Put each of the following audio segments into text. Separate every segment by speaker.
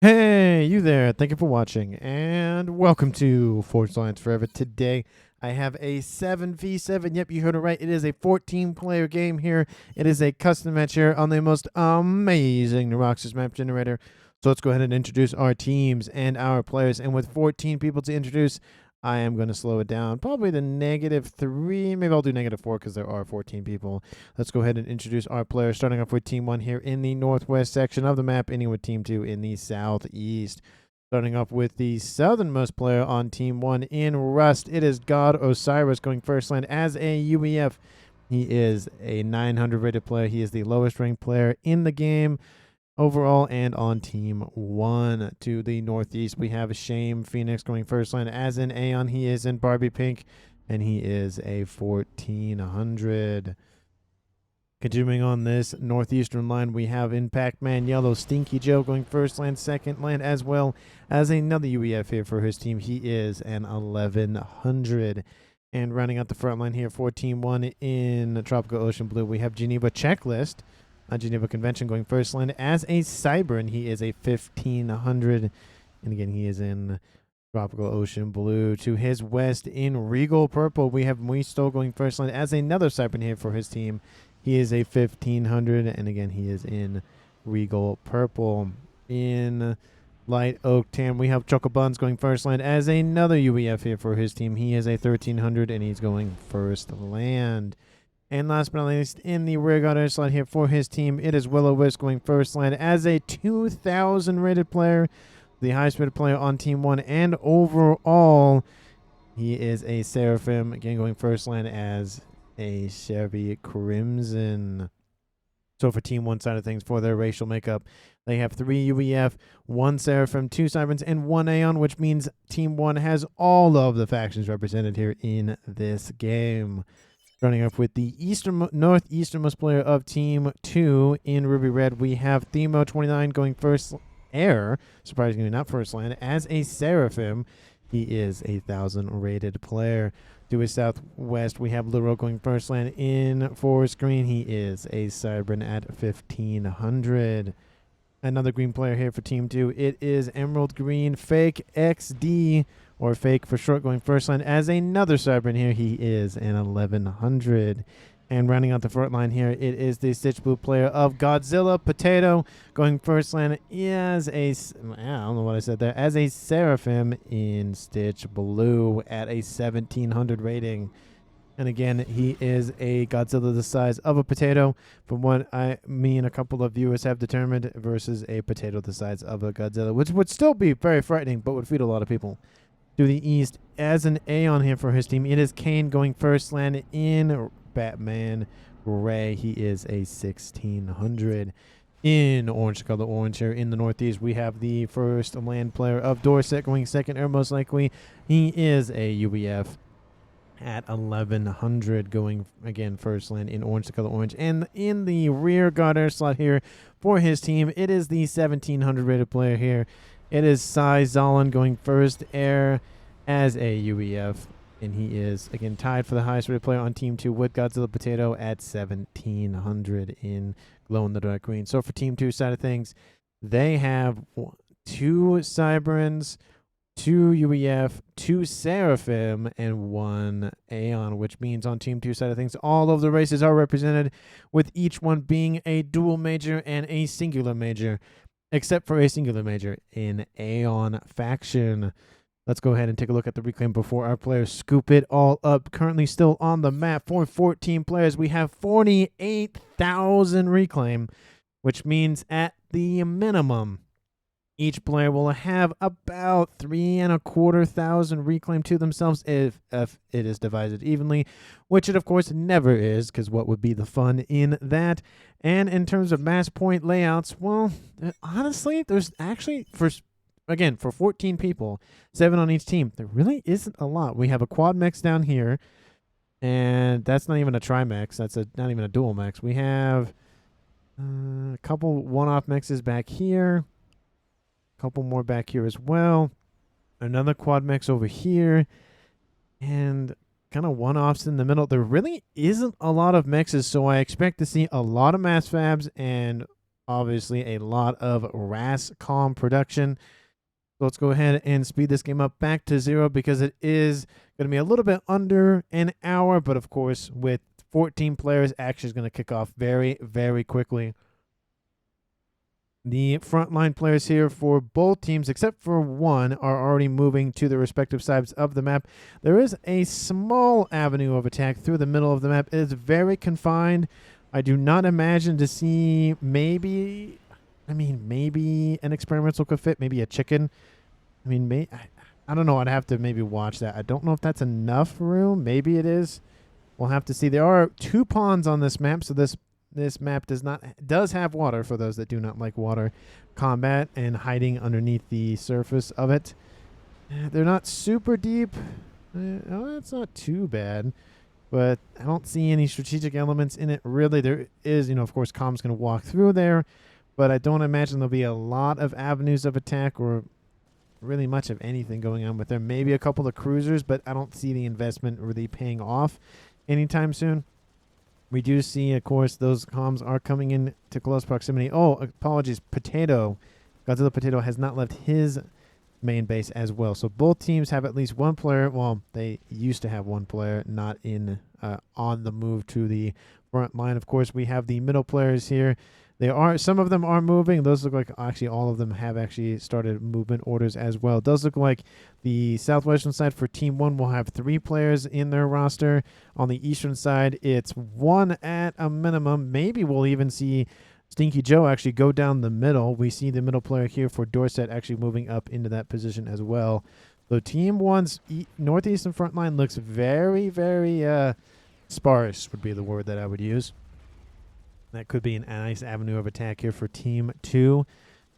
Speaker 1: Hey, you there. Thank you for watching, and welcome to Forge Alliance Forever. Today, I have a 7v7. Yep, you heard it right. It is a 14-player game here. It is a custom match here on the most amazing Neuroxys map generator. So let's go ahead and introduce our teams and our players. And with 14 people to introduce, I am going to slow it down. Probably the -3. Maybe I'll do -4 because there are 14 people. Let's go ahead and introduce our players, starting off with Team 1 here in the northwest section of the map, ending with Team 2 in the southeast. Starting off with the southernmost player on Team 1 in Rust, it is God Osiris going first land as a UEF. He is a 900 rated player. He is the lowest ranked player in the game overall and on Team 1. To the northeast, we have Shame Phoenix going first land as an Aeon. He is in Barbie Pink, and he is a 1400. Continuing on this northeastern line, we have Impact Man Yellow Stinky Joe going first land, second land, as well as another UEF here for his team. He is an 1100. And running out the front line here for Team 1 in Tropical Ocean Blue, we have Geneva Checklist on Geneva Convention going first land as a Cyber, and he is a 1500. And again, he is in Tropical Ocean Blue. To his west in Regal Purple, we have Muisto going first land as another Cyber here for his team. He is a 1500, and again, he is in Regal Purple. In Light Oak Tan, we have Chocobuns going first land as another UEF here for his team. He is a 1300, and he's going first land. And last but not least, in the rear guard slot here for his team, it is Will-O-Wisp going first land as a 2000 rated player, the highest rated player on Team 1, and overall, he is a Seraphim, again going first land as a Chevy Crimson. So for Team 1 side of things, for their racial makeup, they have 3 UEF, 1 Seraphim, 2 Sirens, and 1 Aeon, which means Team 1 has all of the factions represented here in this game. Running up with the northeasternmost player of Team 2 in Ruby Red, we have Themo29 going first air, surprisingly not first land, as a Seraphim. He is a 1000 rated player. To his southwest, we have Luro going first land in Forest Green. He is a Cybran at 1500. Another green player here for Team 2. It is Emerald Green Fake XD, or Fake for short, going first line as another Cybran here. He is an 1100. And rounding out the front line here, it is the Stitch Blue player of Godzilla Potato going first land as a, I don't know what I said there, as a Seraphim in Stitch Blue at a 1700 rating. And again, he is a Godzilla the size of a potato, from what me and a couple of viewers have determined, versus a potato the size of a Godzilla, which would still be very frightening, but would feed a lot of people. To the east, as an Aeon here for his team, it is Kane going first land in Batman Gray. He is a 1600. In orange color orange here in the northeast, we have the first land player of Dorset going second, or most likely he is a UEF at 1100, going again first land in orange color orange. And in the rear guard air slot here for his team, it is the 1700 rated player here. It is Sai Zalan going first air as a UEF, and he is again tied for the highest rated player on Team 2 with Godzilla Potato at 1700 in glow in the dark green. So for Team 2 side of things, they have 2 Cyberans, 2 UEF, 2 Seraphim, and 1 Aeon, which means on Team 2 side of things, all of the races are represented, with each one being a dual major and a singular major, except for a singular major in Aeon faction. Let's go ahead and take a look at the reclaim before our players scoop it all up. Currently still on the map for 14 players, we have 48,000 reclaim, which means at the minimum, each player will have about 3,250 reclaim to themselves if it is divided evenly, which it of course never is, because what would be the fun in that? And in terms of mass point layouts, well, honestly, there's actually, for 14 people, 7 on each team, there really isn't a lot. We have a quad mechs down here, and that's not even a tri-mex. That's not even a dual mex. We have a couple one-off mexes back here. Couple more back here as well. Another quad mechs over here, and kind of one-offs in the middle. There really isn't a lot of mexes, so I expect to see a lot of mass fabs and obviously a lot of RAS-COM production. So let's go ahead and speed this game up back to 0 because it is going to be a little bit under an hour. But of course, with 14 players, action is going to kick off very, very quickly. The frontline players here for both teams, except for one, are already moving to the respective sides of the map. There is a small avenue of attack through the middle of the map. It is very confined. I do not imagine to see maybe an experimental could fit, maybe a chicken. I don't know. I'd have to maybe watch that. I don't know if that's enough room. Maybe it is. We'll have to see. There are 2 ponds on this map, so this map does have water for those that do not like water combat and hiding underneath the surface of it. They're not super deep. That's not too bad, but I don't see any strategic elements in it really. There is, of course, comms going to walk through there, but I don't imagine there'll be a lot of avenues of attack or really much of anything going on with there. Maybe a couple of cruisers, but I don't see the investment really paying off anytime soon. We do see, of course, those comms are coming in to close proximity. Oh, apologies. Godzilla Potato has not left his main base as well. So both teams have at least one player. Well, they used to have one player not in on the move to the front line. Of course, we have the middle players here. Some of them are moving. Those look like actually all of them have actually started movement orders as well. It does look like the southwestern side for Team 1 will have 3 players in their roster. On the eastern side, it's 1 at a minimum. Maybe we'll even see Stinky Joe actually go down the middle. We see the middle player here for Dorset actually moving up into that position as well. So Team 1's northeastern front line looks very, very sparse would be the word that I would use. That could be a nice avenue of attack here for Team 2.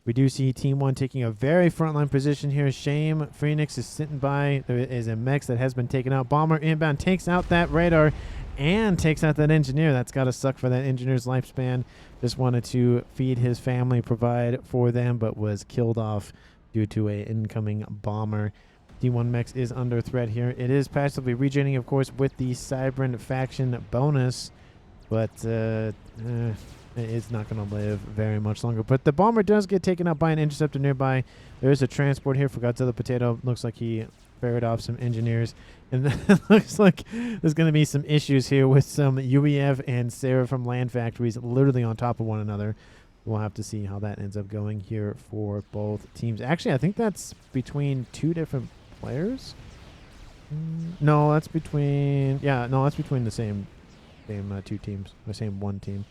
Speaker 1: We do see Team 1 taking a very frontline position here. Shame Phoenix is sitting by. There is a Mechs that has been taken out. Bomber inbound takes out that radar and takes out that engineer. That's got to suck for that engineer's lifespan. Just wanted to feed his family, provide for them, but was killed off due to an incoming bomber. Team 1 Mechs is under threat here. It is passively regenerating, of course, with the Cybran faction bonus. But it's not going to live very much longer. But the bomber does get taken out by an interceptor nearby. There is a transport here for Godzilla Potato. Looks like he ferried off some engineers. And it looks like there's going to be some issues here with some UEF and Sarah from land factories literally on top of one another. We'll have to see how that ends up going here for both teams. Actually, I think that's between 2 different players. No, that's between... Yeah, no, that's between the same 2 teams, the same 1 team.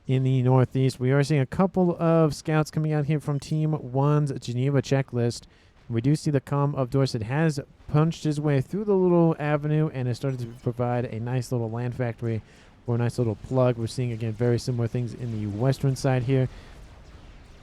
Speaker 1: In the northeast, we are seeing a couple of scouts coming out here from Team 1's Geneva checklist. We do see the comm of Dorset has punched his way through the little avenue and has started to provide a nice little land factory or a nice little plug. We're seeing, again, very similar things in the western side here.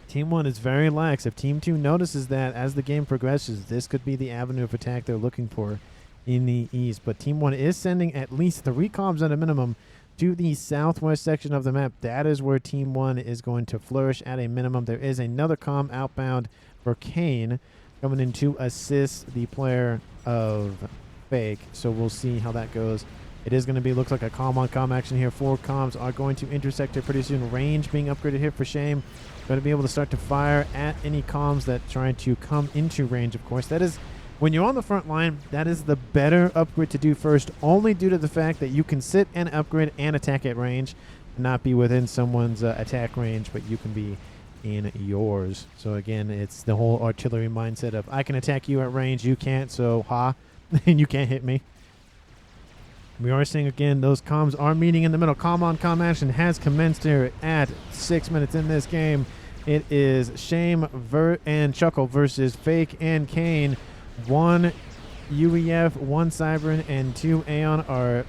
Speaker 1: Team 1 is very lax. If Team 2 notices that as the game progresses, this could be the avenue of attack they're looking for in the east. But Team 1 is sending at least 3 comms at a minimum to the southwest section of the map. That is where Team 1 is going to flourish at a minimum. There is another comm outbound for Kane coming in to assist the player of Fake. So we'll see how that goes. It is going to be, looks like a comm on comm action here. 4 comms are going to intersect here pretty soon. Range being upgraded here for Shame. Going to be able to start to fire at any comms that try to come into range, of course. That is... When you're on the front line, that is the better upgrade to do first, only due to the fact that you can sit and upgrade and attack at range, not be within someone's attack range, but you can be in yours. So again, it's the whole artillery mindset of I can attack you at range, you can't, so and you can't hit me. We are seeing, again, those comms are meeting in the middle. Comm on comm action has commenced here at 6 minutes in this game. It is Shame and Chuckle versus Fake and Kane. 1 UEF, 1 Cybran, and 2 Aeon are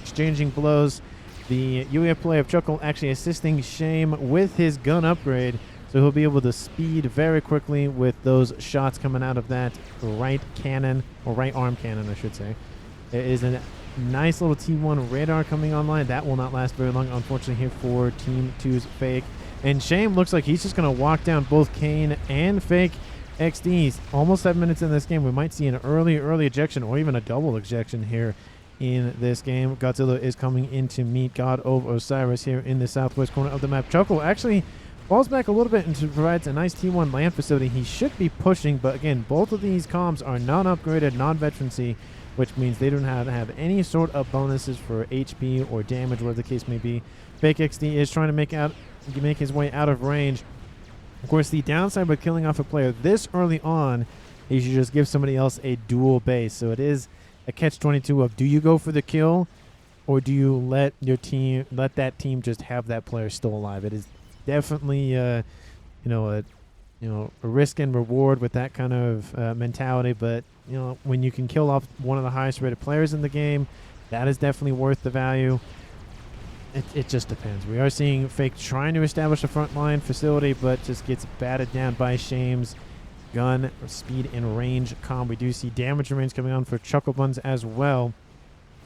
Speaker 1: exchanging blows. The UEF play of Chuckle actually assisting Shame with his gun upgrade, so he'll be able to speed very quickly with those shots coming out of that right cannon, or right arm cannon, I should say. There is a nice little T1 radar coming online. That will not last very long, unfortunately, here for Team 2's Fake. And Shame looks like he's just going to walk down both Kane and Fake. XDs, almost 7 minutes in this game. We might see an early ejection or even a double ejection here in this game. Godzilla is coming in to meet God of Osiris here in the southwest corner of the map. Chuckle actually falls back a little bit and provides a nice T1 land facility. He should be pushing, but again, both of these comms are non-upgraded, non-veterancy, which means they don't have any sort of bonuses for HP or damage, whatever the case may be. Fake XD is trying to make his way out of range. Of course, the downside with killing off a player this early on is you just give somebody else a dual base. So it is a catch-22 of, do you go for the kill, or do you let that team just have that player still alive? It is definitely a risk and reward with that kind of mentality. But when you can kill off one of the highest rated players in the game, that is definitely worth the value. It just depends. We are seeing Fake trying to establish a frontline facility, but just gets batted down by Shame's gun, speed, and range comm. We do see damage range coming on for Chuckle Buns as well.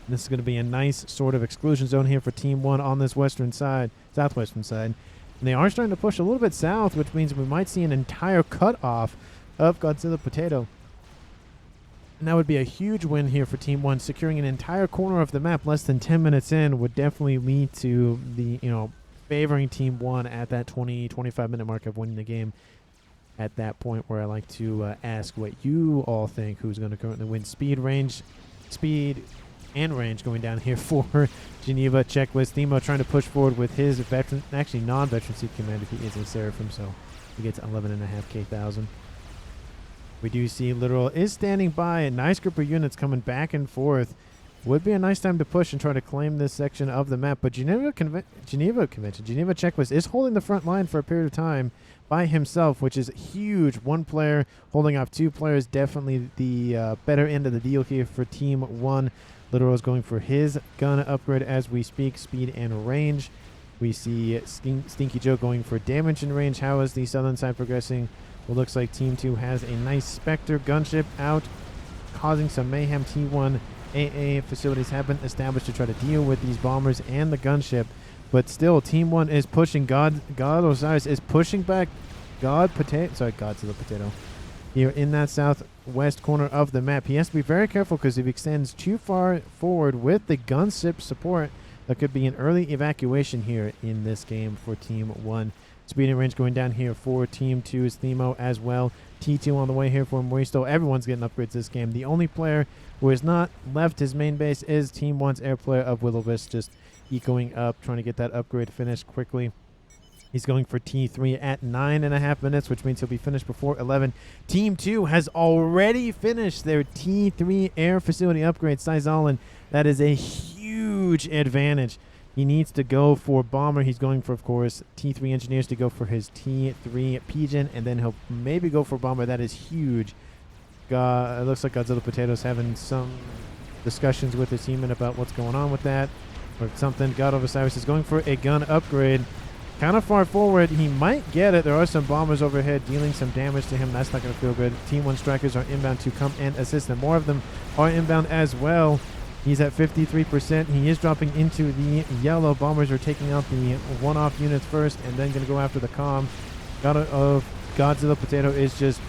Speaker 1: This is going to be a nice sort of exclusion zone here for Team 1 on this southwestern side. And they are starting to push a little bit south, which means we might see an entire cut-off of Godzilla Potato. And that would be a huge win here for Team 1. Securing an entire corner of the map less than 10 minutes in would definitely lead to the, favoring Team 1 at that 20-25 minute mark of winning the game. At that point where I like to ask what you all think who's going to currently win. Speed and range going down here for Geneva. Checklist. Themo trying to push forward with his non-veterancy commander. He is a Seraphim, so he gets 11.5k thousand. We do see Literal is standing by. A nice group of units coming back and forth. Would be a nice time to push and try to claim this section of the map. But Geneva Checklist is holding the front line for a period of time by himself, which is huge. One player holding off two players. Definitely the better end of the deal here for Team 1. Literal is going for his gun upgrade as we speak. Speed and range. We see Stinky Joe going for damage and range. How is the southern side progressing? Well, looks like Team 2 has a nice Spectre gunship out, causing some mayhem. T1 AA facilities have been established to try to deal with these bombers and the gunship. But still, Team 1 is pushing. God Osiris is pushing back Godzilla Potato here in that southwest corner of the map. He has to be very careful because if he extends too far forward with the gunship support, that could be an early evacuation here in this game for Team 1. Speed and range going down here for Team 2's Themo as well. T2 on the way here for Moristo. Everyone's getting upgrades this game. The only player who has not left his main base is Team 1's air player of Will-O-Wisp, just ecoing up, trying to get that upgrade finished quickly. He's going for T3 at 9.5 minutes, which means he'll be finished before 11. Team 2 has already finished their T3 air facility upgrade. Sizalin, that is a huge advantage. He needs to go for Bomber. He's going for, of course, T3 Engineers to go for his T3 Pigeon, and then he'll maybe go for Bomber. That is huge. It looks like Godzilla Potato's having some discussions with his teammate about what's going on with that or something. God of Osiris is going for a gun upgrade. Kind of far forward. He might get it. There are some bombers overhead dealing some damage to him. That's not going to feel good. Team 1 strikers are inbound to come and assist him. More of them are inbound as well. He's at 53%. He is dropping into the yellow. Bombers are taking out the one-off units first and then going to go after the comm. God of Godzilla Potato is just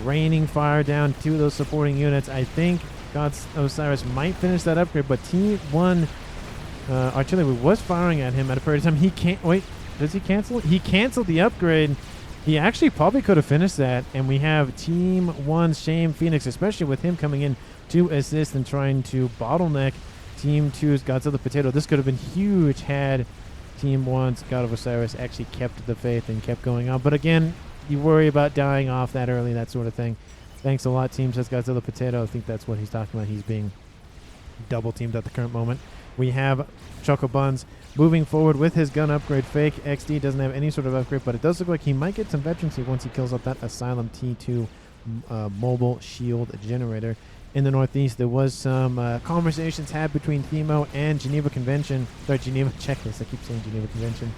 Speaker 1: raining fire down to those supporting units. I think God Osiris might finish that upgrade, but T1 artillery was firing at him at a period of time. He can't wait. Does he cancel it? He canceled the upgrade. He actually probably could have finished that, and we have Team 1's Shame Phoenix, especially with him coming in to assist and trying to bottleneck Team 2's Godzilla Potato. This could have been huge had Team 1's God of Osiris actually kept the faith and kept going on. But again, you worry about dying off that early, that sort of thing. Thanks a lot, Team says Godzilla Potato. I think that's what he's talking about. He's being double teamed at the current moment. We have Choco Buns moving forward with his gun upgrade. Fake XD doesn't have any sort of upgrade, but it does look like he might get some veterancy once he kills up that Asylum T2 mobile shield generator. In the northeast, there was some conversations had between Themo and Geneva Checklist. I keep saying Geneva Convention.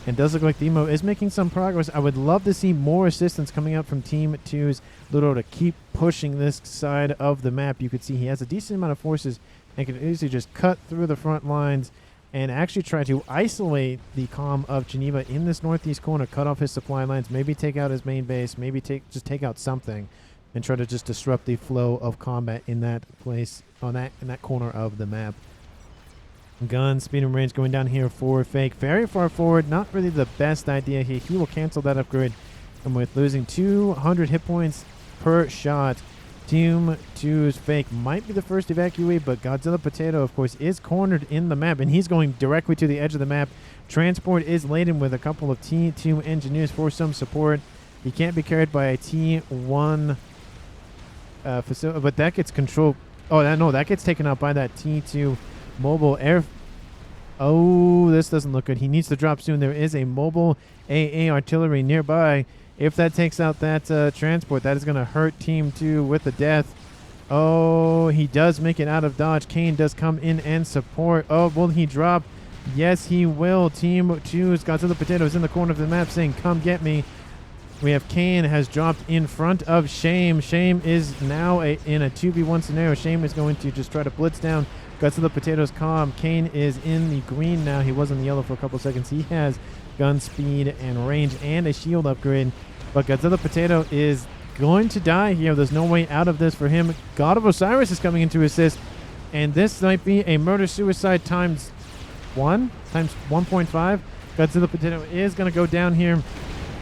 Speaker 1: And it does look like Themo is making some progress. I would love to see more assistance coming out from Team 2's Ludo to keep pushing this side of the map. You could see he has a decent amount of forces and can easily just cut through the front lines and actually try to isolate the comm of Geneva in this northeast corner, cut off his supply lines, maybe take out his main base, maybe just take out something, and try to just disrupt the flow of combat in that place, in that corner of the map. Gun speed and range going down here for Fake. Very far forward. Not really the best idea here. He will cancel that upgrade. And with losing 200 hit points per shot, Team 2's Fake might be the first evacuee, but Godzilla Potato, of course, is cornered in the map, and he's going directly to the edge of the map. Transport is laden with a couple of T2 engineers for some support. He can't be carried by a T1 facility, but that gets controlled. Oh, that gets taken out by that T2 mobile air. Oh, this doesn't look good. He needs to drop soon. There is a mobile AA artillery nearby. If that takes out that transport, that is going to hurt Team 2 with the death. Oh, he does make it out of dodge. Kane does come in and support. Oh, will he drop? Yes, he will. Team 2's Godzilla Potato is in the corner of the map saying, come get me. We have Kane has dropped in front of Shame. Shame is now in a 2v1 scenario. Shame is going to just try to blitz down Godzilla Potato's calm. Kane is in the green now. He was in the yellow for a couple seconds. He has gun speed and range and a shield upgrade. But Godzilla Potato is going to die here. There's no way out of this for him. God of Osiris is coming in to assist. And this might be a murder-suicide times 1, times 1.5. Godzilla Potato is going to go down here.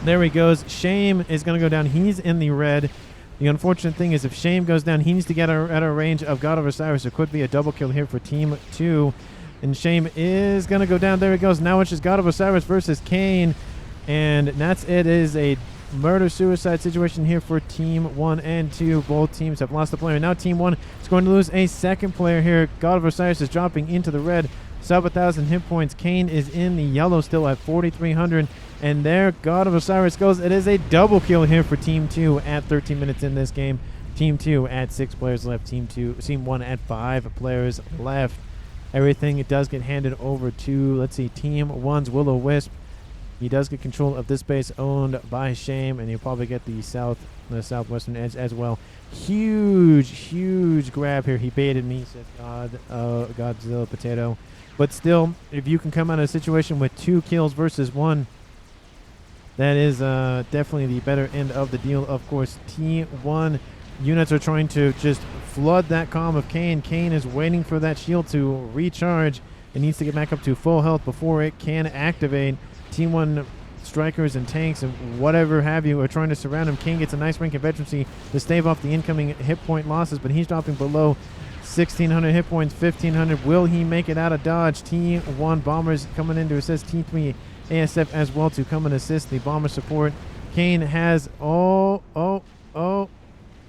Speaker 1: There he goes. Shame is going to go down. He's in the red. The unfortunate thing is if Shame goes down, he needs to get at a range of God of Osiris. It could be a double kill here for Team 2. And Shame is going to go down. There he goes. Now it's just God of Osiris versus Kane. And that's it. It is a murder-suicide situation here for Team 1 and 2. Both teams have lost a player. Now Team 1 is going to lose a second player here. God of Osiris is dropping into the red. Sub 1,000 hit points. Kane is in the yellow still at 4,300. And there God of Osiris goes. It is a double kill here for Team 2 at 13 minutes in this game. Team 2 at 6 players left. Team 1 at 5 players left. Everything it does get handed over to, let's see, Team 1's Will-O-Wisp. He does get control of this base owned by Shame, and he'll probably get the southwestern edge as well. Huge grab here. He baited me, says Godzilla Potato. But still, if you can come out of a situation with 2 kills versus 1, that is definitely the better end of the deal. Of course, T1 units are trying to just flood that calm of Kane. Kane is waiting for that shield to recharge. It needs to get back up to full health before it can activate. Team 1 strikers and tanks and whatever have you are trying to surround him. Kane gets a nice rank of veterancy to stave off the incoming hit point losses, but he's dropping below 1,600 hit points, 1,500. Will he make it out of dodge? T1 bombers coming in to assist T3 ASF as well to come and assist the bomber support. Kane has,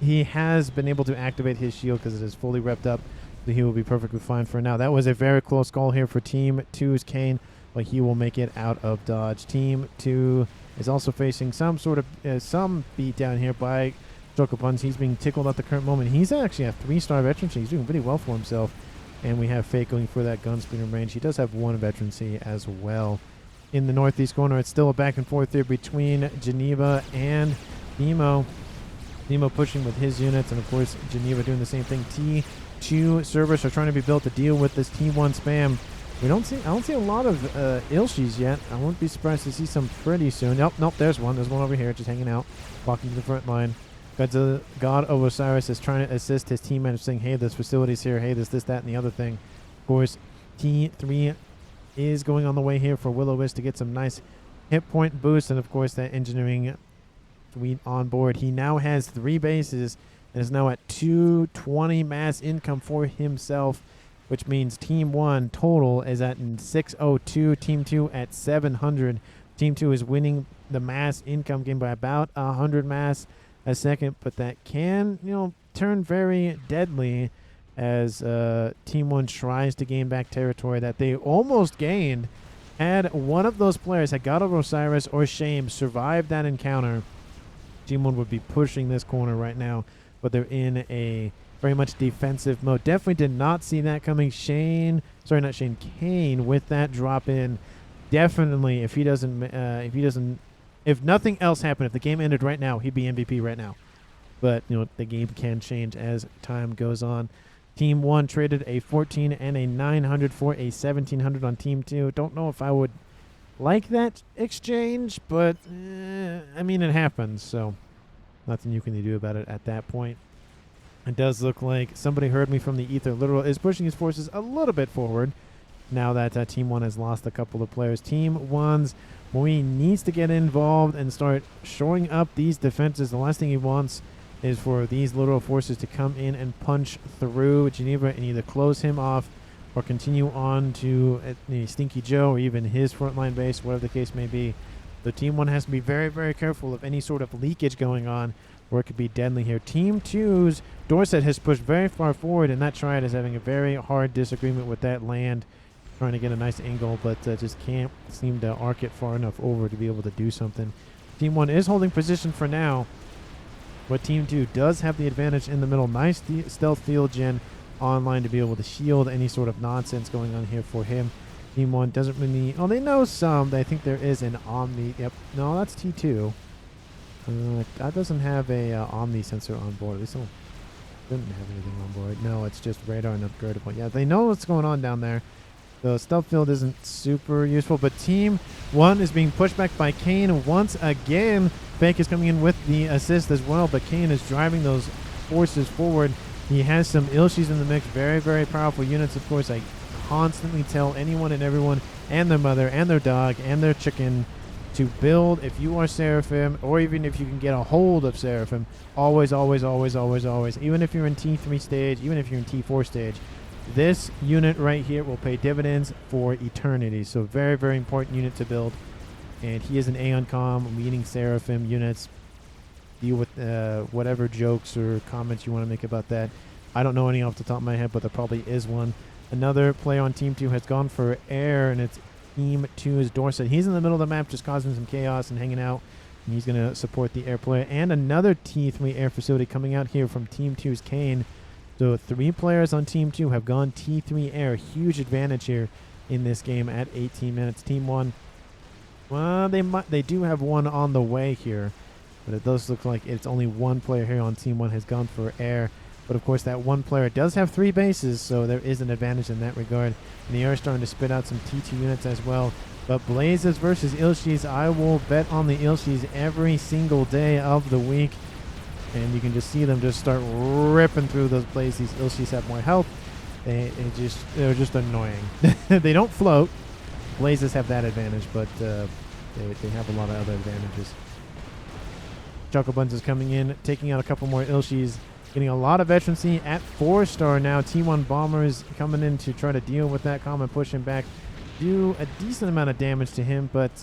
Speaker 1: he has been able to activate his shield because it is fully repped up. So he will be perfectly fine for now. That was a very close call here for Team 2's Kane, but he will make it out of dodge. Team 2 is also facing some sort of some beat down here by Chocopuns. He's being tickled at the current moment. He's actually a 3-star veterancy. He's doing pretty well for himself. And we have Fake going for that gun speed and range. He does have 1 veterancy as well. In the northeast corner, it's still a back and forth there between Geneva and Nemo. Nemo pushing with his units, and of course Geneva doing the same thing. T2 servers are trying to be built to deal with this T1 spam. I don't see a lot of Ilshis yet. I won't be surprised to see some pretty soon. Nope, there's one. There's one over here just hanging out, walking to the front line. God of Osiris is trying to assist his team members, saying, hey, there's facilities here. Hey, this, that, and the other thing. Of course, T3 is going on the way here for Will-O-Wisp to get some nice hit point boost, and of course that engineering suite on board. He now has 3 bases and is now at 220 mass income for himself, which means Team 1 total is at 602, Team 2 at 700. Team 2 is winning the mass income game by about 100 mass a second, but that can, turn very deadly as Team 1 tries to gain back territory that they almost gained. Had one of those players, had God of Osiris or Shame, survived that encounter, Team 1 would be pushing this corner right now, but they're in a very much defensive mode. Definitely did not see that coming. Kane with that drop in. Definitely, if nothing else happened, if the game ended right now, he'd be MVP right now. But, the game can change as time goes on. Team 1 traded a 14 and a 900 for a 1,700 on Team 2. Don't know if I would like that exchange, but, it happens. So, nothing you can do about it at that point. It does look like somebody heard me from the ether. Literal is pushing his forces a little bit forward. now that Team 1 has lost a couple of players. Team 1's Moi needs to get involved and start shoring up these defenses. The last thing he wants is for these little forces to come in and punch through Geneva and either close him off or continue on to Stinky Joe or even his frontline base, whatever the case may be. The Team 1 has to be very, very careful of any sort of leakage going on, or it could be deadly here. Team 2's Dorset has pushed very far forward, and that Triad is having a very hard disagreement with that land, trying to get a nice angle, but just can't seem to arc it far enough over to be able to do something. Team 1 is holding position for now, but Team 2 does have the advantage in the middle. Nice stealth field gen online to be able to shield any sort of nonsense going on here for him. Team 1 doesn't really... Oh, they know some. I think there is an Omni. Yep. No, that's T2. That doesn't have a Omni sensor on board. At least don't have anything on board. No, it's just radar and upgradable. Yeah, they know what's going on down there. The stealth field isn't super useful, but Team 1 is being pushed back by Kane once again. Fake is coming in with the assist as well, but Kane is driving those forces forward. He has some Ilshis in the mix. Very, very powerful units, of course. I constantly tell anyone and everyone and their mother and their dog and their chicken to build, if you are Seraphim, or even if you can get a hold of Seraphim, always, always, always, always, always, even if you're in T3 stage, even if you're in T4 stage, this unit right here will pay dividends for eternity. So very, very important unit to build. And he is an Aeon Com leading Seraphim units. Deal with whatever jokes or comments you want to make about that. I don't know any off the top of my head, but there probably is one. Another player on Team 2 has gone for air, and it's Team 2's Dorset. He's in the middle of the map just causing some chaos and hanging out. And he's going to support the air player. And another T3 air facility coming out here from Team 2's Kane. So 3 players on Team 2 have gone T3 air. Huge advantage here in this game at 18 minutes. Team 1, well, they do have one on the way here. But it does look like it's only one player here on Team 1 has gone for air. But, of course, that one player does have 3 bases, so there is an advantage in that regard. And the air is starting to spit out some T2 units as well. But Blazes versus Ilshis, I will bet on the Ilshis every single day of the week. And you can just see them just start ripping through those Blazes. These Ilshis have more health. They're just annoying. They don't float. Blazes have that advantage, but they have a lot of other advantages. Chucklebuns is coming in, taking out a couple more Ilshis, getting a lot of veterancy at 4-star now. T1 Bombers coming in to try to deal with that common, push him back, do a decent amount of damage to him, but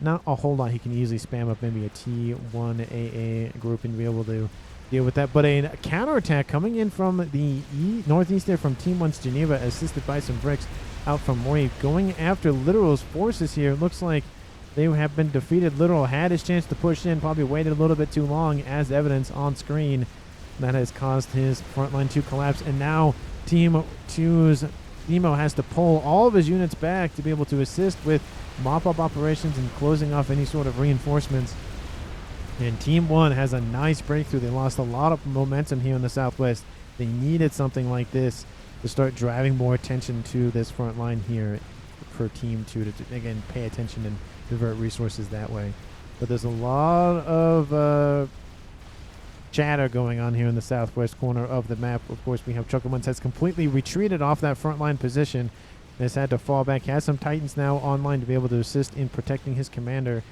Speaker 1: not a whole lot. He can easily spam up maybe a T1 AA group and be able to deal with that. But a counterattack coming in from the northeast there from Team 1's Geneva, assisted by some bricks out from Moi, going after Literal's forces here. Looks like they have been defeated. Literal had his chance to push in, probably waited a little bit too long, as evidence on screen. That has caused his front line to collapse, and now Team 2's Nemo has to pull all of his units back to be able to assist with mop-up operations and closing off any sort of reinforcements. And Team 1 has a nice breakthrough. They lost a lot of momentum here in the southwest. They needed something like this to start driving more attention to this front line here for Team 2 to, again, pay attention and divert resources that way. But there's a lot of chatter going on here in the southwest corner of the map. Of course, we have Chucklebuns has completely retreated off that front line position. Has had to fall back. He has some Titans now online to be able to assist in protecting his commander.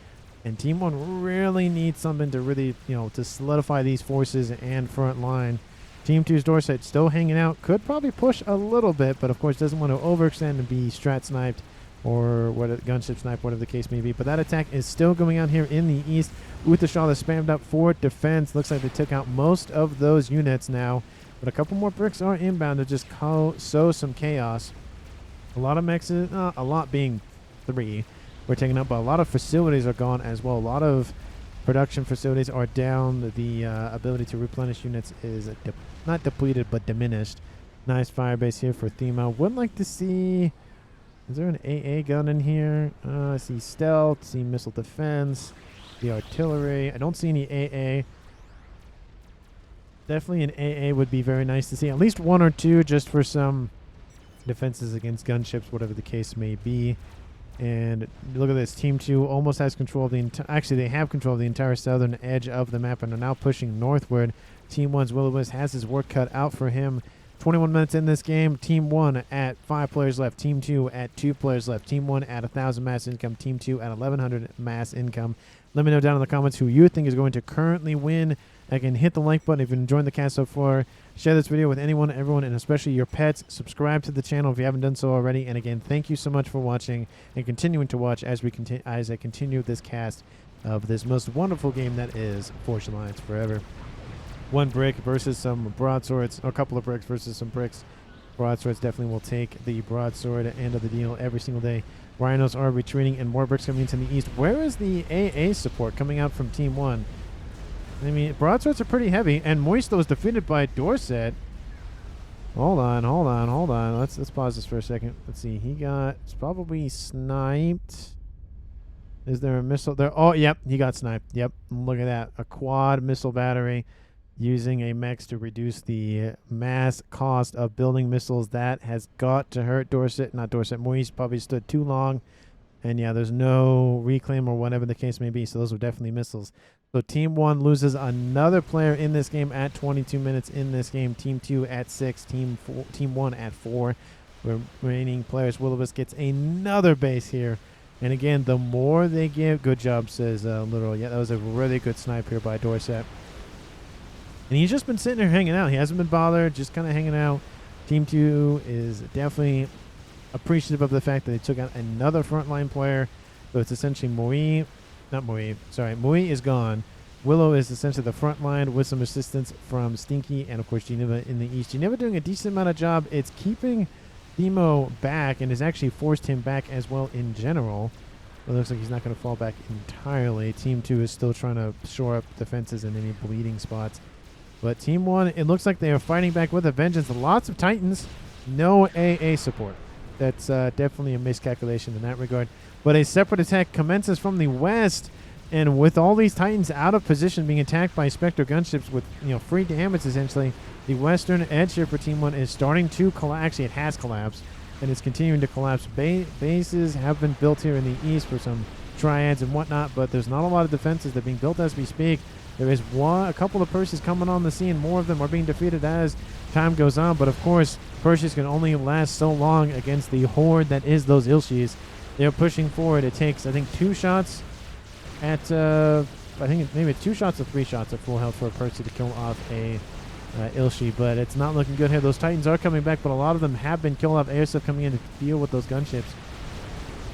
Speaker 1: And Team 1 really needs something to really, to solidify these forces and front line. Team 2's Dorset still hanging out. Could probably push a little bit, but of course doesn't want to overextend and be strat sniped or gunship snipe, whatever the case may be. But that attack is still going out here in the east. Uthashal is spammed up for defense. Looks like they took out most of those units now. But a couple more bricks are inbound to just sow some chaos. A lot of mechs, a lot being 3, we're taking up, but a lot of facilities are gone as well. A lot of production facilities are down. The ability to replenish units is not depleted, but diminished. Nice firebase here for Thema. Would like to see... Is there an AA gun in here? I see stealth, see missile defense, the artillery. I don't see any AA. Definitely an AA would be very nice to see. At least 1 or 2 just for some defenses against gunships, whatever the case may be. And look at this. Team 2 almost has control of the actually, they have control of the entire southern edge of the map and are now pushing northward. Team 1's Will-O-Wisp has his work cut out for him. 21 minutes in this game. Team 1 at 5 players left. Team 2 at 2 players left. Team 1 at 1,000 mass income. Team 2 at 1,100 mass income. Let me know down in the comments who you think is going to currently win. Again, hit the like button if you've enjoyed the cast so far. Share this video with anyone, everyone, and especially your pets. Subscribe to the channel if you haven't done so already. And again, thank you so much for watching and continuing to watch as I continue this cast of this most wonderful game that is Forged Alliance Forever. One brick versus some broadswords, or a couple of bricks versus some bricks. Broadswords definitely will take the broadsword end of the deal every single day. Rhinos are retreating and more bricks coming into the east. Where is the AA support coming out from Team 1? I mean, broadswords are pretty heavy, and Moisto is defeated by Dorset. Hold on. Let's pause this for a second. Let's see. It's probably sniped. Is there a missile there? Oh, yep, he got sniped. Yep, look at that. A quad missile battery using a mechs to reduce the mass cost of building missiles. That has got to hurt Dorset. Not Dorset. Moise probably stood too long. And yeah, there's no reclaim or whatever the case may be. So those were definitely missiles. So Team 1 loses another player in this game at 22 minutes in this game. Team 2 at 6. Team 1 at 4. Remaining players. Willowbus gets another base here. And again, the more they give, good job, says Literal. Yeah, that was a really good snipe here by Dorset. And he's just been sitting there hanging out. He hasn't been bothered, just kind of hanging out. Team 2 is definitely appreciative of the fact that they took out another frontline player. So it's essentially Mui is gone. Willow is essentially the front line with some assistance from Stinky and, of course, Geneva in the east. Geneva doing a decent amount of job. It's keeping Timo back and has actually forced him back as well in general. It looks like he's not going to fall back entirely. Team 2 is still trying to shore up defenses in any bleeding spots. But Team 1, it looks like they are fighting back with a vengeance. Lots of Titans, no AA support. That's definitely a miscalculation in that regard. But a separate attack commences from the west. And with all these Titans out of position being attacked by Spectre gunships with free damage essentially, the western edge here for Team 1 is starting to collapse. Actually, it has collapsed, and it's continuing to collapse. Bases have been built here in the east for some triads and whatnot, but there's not a lot of defenses that are being built as we speak. There is a couple of Perseus coming on the scene. More of them are being defeated as time goes on, but of course, Perseus can only last so long against the horde that is those Ilshis. They're pushing forward. It takes, I think, 2 shots at, I think maybe 2 shots or 3 shots at full health for a Perseus to kill off a Ilshi, but it's not looking good here. Those Titans are coming back, but a lot of them have been killed off. ASF coming in to deal with those gunships.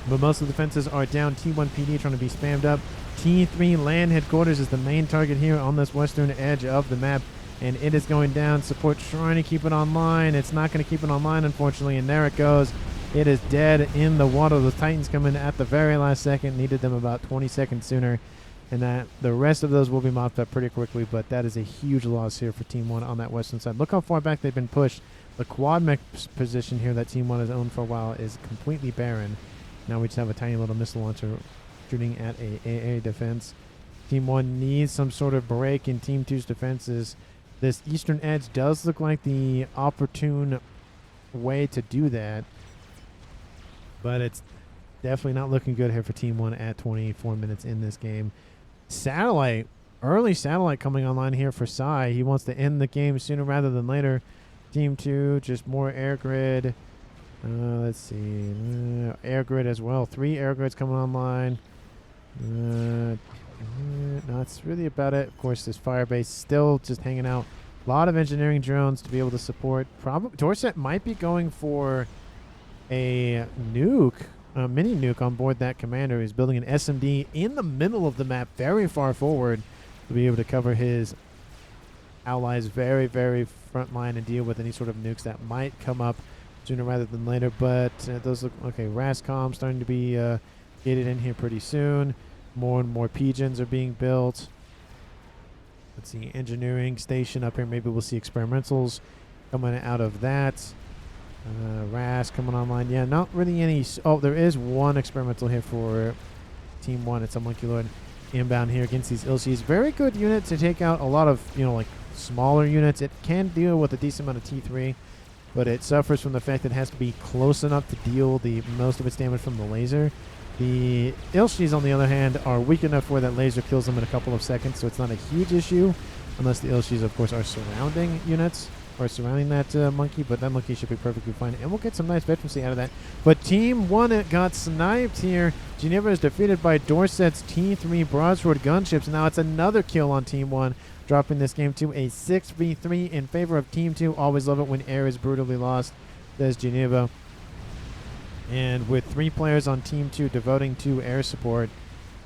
Speaker 1: But most of the defenses are down. T1 PD trying to be spammed up. T3 land headquarters is the main target here on this western edge of the map, and it is going down. Support trying to keep it online. It's not going to keep it online, unfortunately, and there it goes. It is dead in the water. The Titans come in at the very last second. Needed them about 20 seconds sooner. And that the rest of those will be mopped up pretty quickly, but that is a huge loss here for Team 1 on that western side. Look how far back they've been pushed. The quad mech position here that Team 1 has owned for a while is completely barren. Now we just have a tiny little missile launcher shooting at a AA defense. Team 1 needs some sort of break in Team 2's defenses. This eastern edge does look like the opportune way to do that, but it's definitely not looking good here for Team 1 at 24 minutes in this game. Early satellite coming online here for Sai. He wants to end the game sooner rather than later. Team 2, just more air grid. Let's see. Air grid as well. 3 air grids coming online. No, that's really about it. Of course, this Firebase still just hanging out. A lot of engineering drones to be able to support. Dorset might be going for a nuke. Mini nuke on board that commander. He's building an SMD in the middle of the map, very far forward, to be able to cover his allies very, very front line and deal with any sort of nukes that might come up sooner rather than later. But those look okay. Rascom starting to be gated in here pretty soon. More and more pigeons are being built. Let's see, engineering station up here. Maybe we'll see experimentals coming out of that. Ras coming online. Yeah, not really any. Oh, there is one experimental here for Team 1. It's a Monkey Lord inbound here against these Ilshis. Very good unit to take out a lot of, like smaller units. It can deal with a decent amount of T3, but it suffers from the fact that it has to be close enough to deal the most of its damage from the laser. The Ilshis, on the other hand, are weak enough where that laser kills them in a couple of seconds, so it's not a huge issue, unless the Ilshis, of course, are surrounding units. or surrounding that monkey, but that monkey should be perfectly fine, and we'll get some nice veterancy out of that. But Team 1 got sniped here. Geneva is defeated by Dorset's T3 broadsword gunships. Now it's another kill on Team 1, dropping this game to a 6v3 in favor of Team 2. Always love it when air is brutally lost, says Geneva. And with 3 players on Team 2 devoting to air support,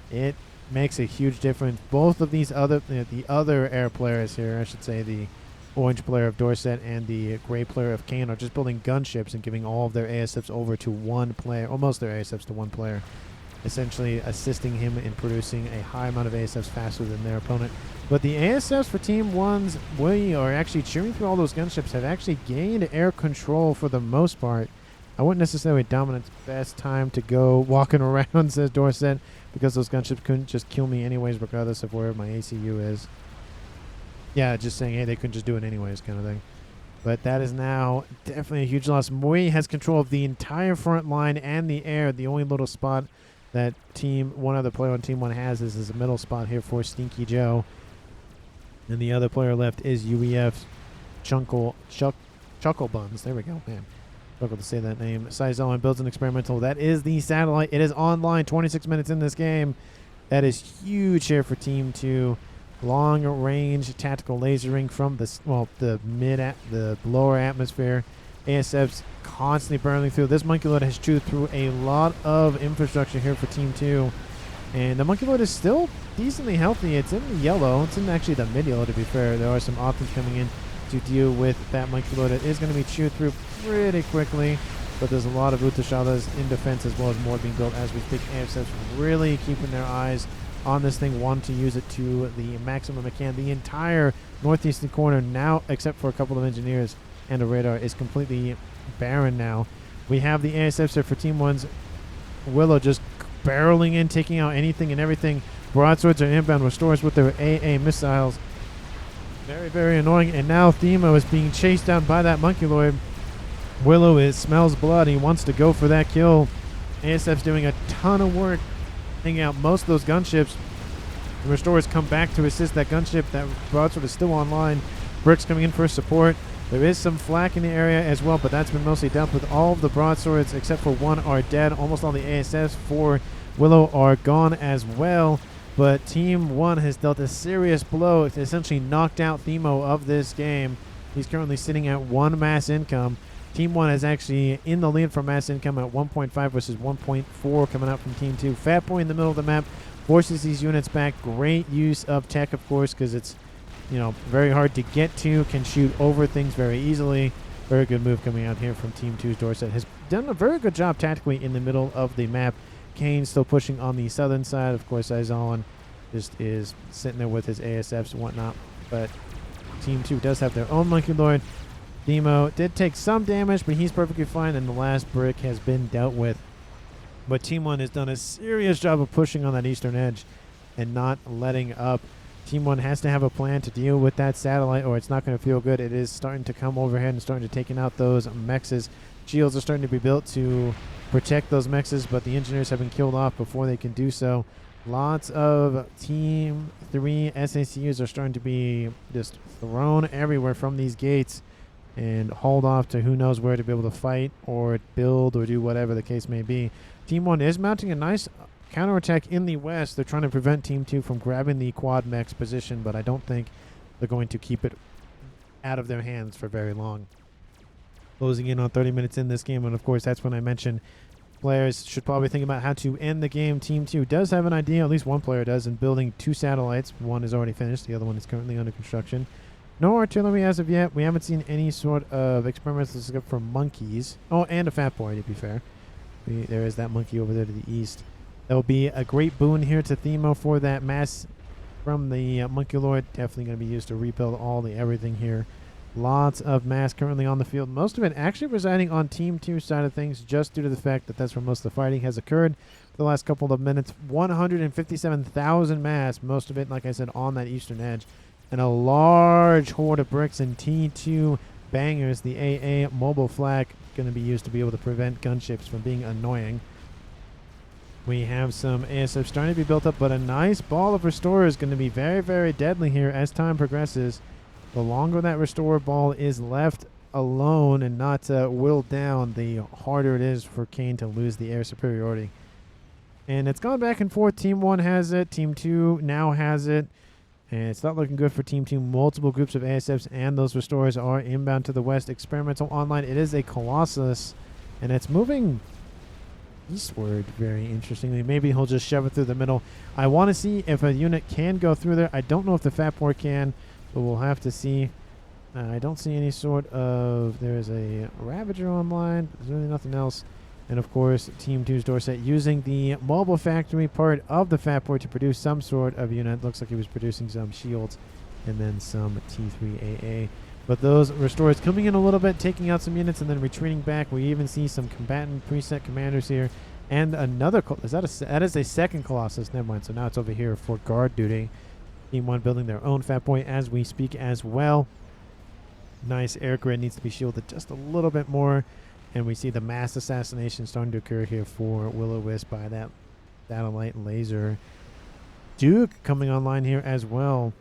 Speaker 1: it makes a huge difference. Both of these other, the other air players here, I should say the orange player of Dorset and the gray player of Kane, are just building gunships and giving all of their ASFs over to one player, almost their ASFs to one player, essentially assisting him in producing a high amount of ASFs faster than their opponent. But the ASFs for Team 1's, we are actually cheering through all those gunships, have actually gained air control for the most part. I wouldn't necessarily dominant's best time to go walking around, says Dorset, because those gunships couldn't just kill me anyways, regardless of where my ACU is. Yeah, just saying, hey, they couldn't just do it anyways kind of thing. But that is now definitely a huge loss. Mui has control of the entire front line and the air. The only little spot that one other player on Team 1 has is a middle spot here for Stinky Joe. And the other player left is UEF's Chuckle Buns. There we go, man. Struggle to say that name. Sizon builds an experimental. That is the satellite. It is online. 26 minutes in this game. That is huge here for Team 2. Long range tactical lasering from the lower atmosphere. ASFs constantly burning through. This Monkey Lord has chewed through a lot of infrastructure here for Team 2. And the Monkey Lord is still decently healthy. It's in the yellow. It's in actually the mid yellow, to be fair. There are some options coming in to deal with that Monkey Lord. It is going to be chewed through pretty quickly, but there's a lot of Utashadas in defense as well as more being built as we speak. ASFs really keeping their eyes on this thing, wanting to use it to the maximum it can. The entire northeastern corner now, except for a couple of engineers and a radar, is completely barren now. We have the ASFs there for Team 1's Willow just barreling in, taking out anything and everything. Broadswords are inbound, restores with their AA missiles. Very, very annoying. And now Themo is being chased down by that Monkey Lord. Willow smells blood. He wants to go for that kill. ASF's doing a ton of work, taking out most of those gunships. The restorers come back to assist that gunship. That broadsword is still online. Bricks coming in for support. There is some flak in the area as well, but that's been mostly dealt with. All of the broadswords, except for one, are dead. Almost all the ASFs for Willow are gone as well. But Team 1 has dealt a serious blow. It's essentially knocked out Themo of this game. He's currently sitting at 1 mass income. Team 1 is actually in the lead for mass income at 1.5 versus 1.4 coming out from Team 2. Fat Boy in the middle of the map forces these units back. Great use of tech, of course, because it's very hard to get to. Can shoot over things very easily. Very good move coming out here from Team 2's Dorset. Has done a very good job tactically in the middle of the map. Kane still pushing on the southern side. Of course, Izon just is sitting there with his ASFs and whatnot. But Team 2 does have their own Monkey Lord. Themo did take some damage, but he's perfectly fine, and the last brick has been dealt with. But Team 1 has done a serious job of pushing on that eastern edge and not letting up. Team 1 has to have a plan to deal with that satellite, or it's not going to feel good. It is starting to come overhead and starting to take out those mechs. Shields are starting to be built to protect those mechs, but the engineers have been killed off before they can do so. Lots of Team 3 SACUs are starting to be just thrown everywhere from these gates and hauled off to who knows where to be able to fight or build or do whatever the case may be. Team 1 is mounting a nice counterattack in the west. They're trying to prevent Team 2 from grabbing the quad mech's position, but I don't think they're going to keep it out of their hands for very long. Closing in on 30 minutes in this game, and of course that's when I mentioned players should probably think about how to end the game. Team 2 does have an idea, at least one player does, in building 2 satellites. One is already finished, the other one is currently under construction. No artillery as of yet. We haven't seen any sort of experimental except for monkeys. Oh, and a Fat Boy, to be fair. There is that monkey over there to the east. That will be a great boon here to Themo for that mass from the Monkey Lord. Definitely going to be used to rebuild all the everything here. Lots of mass currently on the field. Most of it actually residing on Team 2 side of things, just due to the fact that that's where most of the fighting has occurred for the last couple of minutes. 157,000 mass, most of it, like I said, on that eastern edge. And a large horde of bricks and T2 bangers. The AA mobile flak going to be used to be able to prevent gunships from being annoying. We have some ASF starting to be built up, but a nice ball of Restorer is going to be very, very deadly here as time progresses. The longer that restore ball is left alone and not whittled down, the harder it is for Kane to lose the air superiority. And it's gone back and forth. Team 1 has it. Team 2 now has it. And it's not looking good for Team 2. Multiple groups of ASFs and those restorers are inbound to the west. Experimental online. It is a Colossus. And it's moving eastward very interestingly. Maybe he'll just shove it through the middle. I want to see if a unit can go through there. I don't know if the Fat Boy can, but we'll have to see. I don't see any sort of... There's a Ravager online. There's really nothing else. And, of course, Team 2's Dorset using the mobile factory part of the Fat Boy to produce some sort of unit. Looks like he was producing some shields and then some T3AA. But those restorers coming in a little bit, taking out some units, and then retreating back. We even see some combatant preset commanders here. And another... That is a second Colossus. Never mind. So now it's over here for guard duty. Team 1 building their own Fat Boy as we speak as well. Nice air grid needs to be shielded just a little bit more. And we see the mass assassination starting to occur here for Will-O-Wisp by that satellite laser. Duke coming online here as well.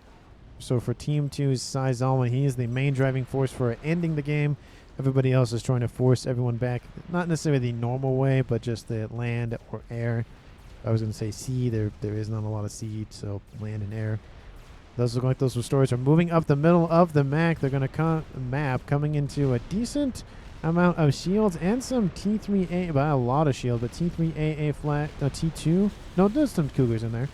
Speaker 1: So for Team 2's Sai Zalman, he is the main driving force for ending the game. Everybody else is trying to force everyone back. Not necessarily the normal way, but just the land or air. I was going to say sea. There is not a lot of sea, so land and air. Those look like those restorers are moving up the middle of the map. They're going to map coming into a decent amount of shields and some T3A, but a lot of shield, but T3AA flat, T2. No, there's some Cougars in there.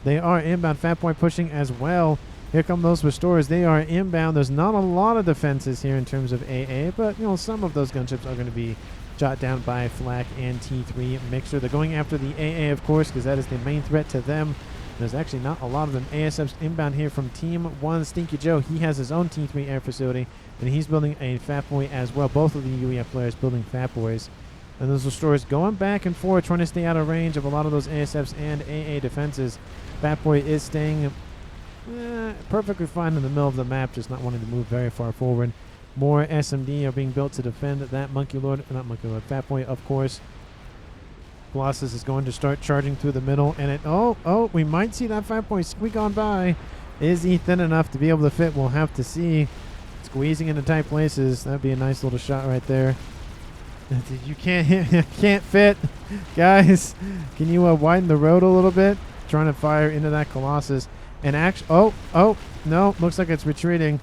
Speaker 1: They are inbound. Fat Boy pushing as well. Here come those restorers. They are inbound. There's not a lot of defenses here in terms of AA, but you know some of those gunships are going to be shot down by Flak and T3 Mixer. They're going after the AA, of course, because that is the main threat to them. There's actually not a lot of them. ASFs inbound here from Team 1. Stinky Joe, he has his own T3 air facility, and he's building a Fat Boy as well. Both of the UEF players building Fat Boys. And those restorers going back and forth, trying to stay out of range of a lot of those ASFs and AA defenses. Fat Boy is staying perfectly fine in the middle of the map, just not wanting to move very far forward. More SMD are being built to defend that Fat Boy, of course. Colossus is going to start charging through the middle, and we might see that Fat Boy squeak on by. Is he thin enough to be able to fit? We'll have to see. Squeezing into tight places. That'd be a nice little shot right there. You can't fit, guys. Can you widen the road a little bit? Trying to fire into that Colossus, and no, looks like it's retreating.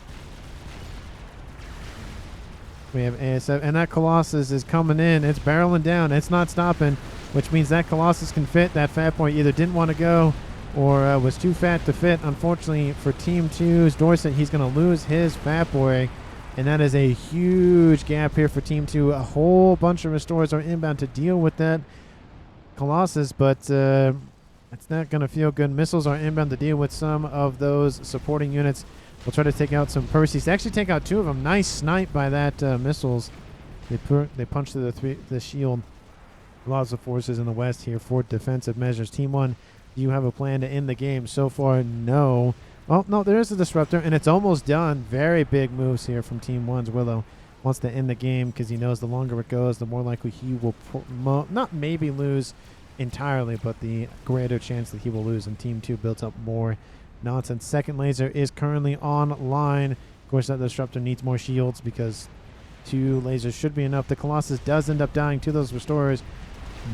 Speaker 1: We have ASF, and that Colossus is coming in. It's barreling down. It's not stopping, which means that Colossus can fit. That Fat Boy either didn't want to go or was too fat to fit. Unfortunately for Team 2's Dorset, he's going to lose his Fat Boy, and that is a huge gap here for Team 2. A whole bunch of restorers are inbound to deal with that Colossus, but it's not going to feel good. Missiles are inbound to deal with some of those supporting units. We'll try to take out some Perseus. They actually take out 2 of them. Nice snipe by that missiles. They punch through the shield. Lots of forces in the west here for defensive measures. Team 1, do you have a plan to end the game? So far, no. Oh, no, there is a disruptor, and it's almost done. Very big moves here from Team 1's Willow. Wants to end the game because he knows the longer it goes, the more likely he will not maybe lose entirely, but the greater chance that he will lose. And Team 2 built up more nonsense. Second laser is currently online. Of course, that disruptor needs more shields because 2 lasers should be enough. The Colossus does end up dying to those restorers.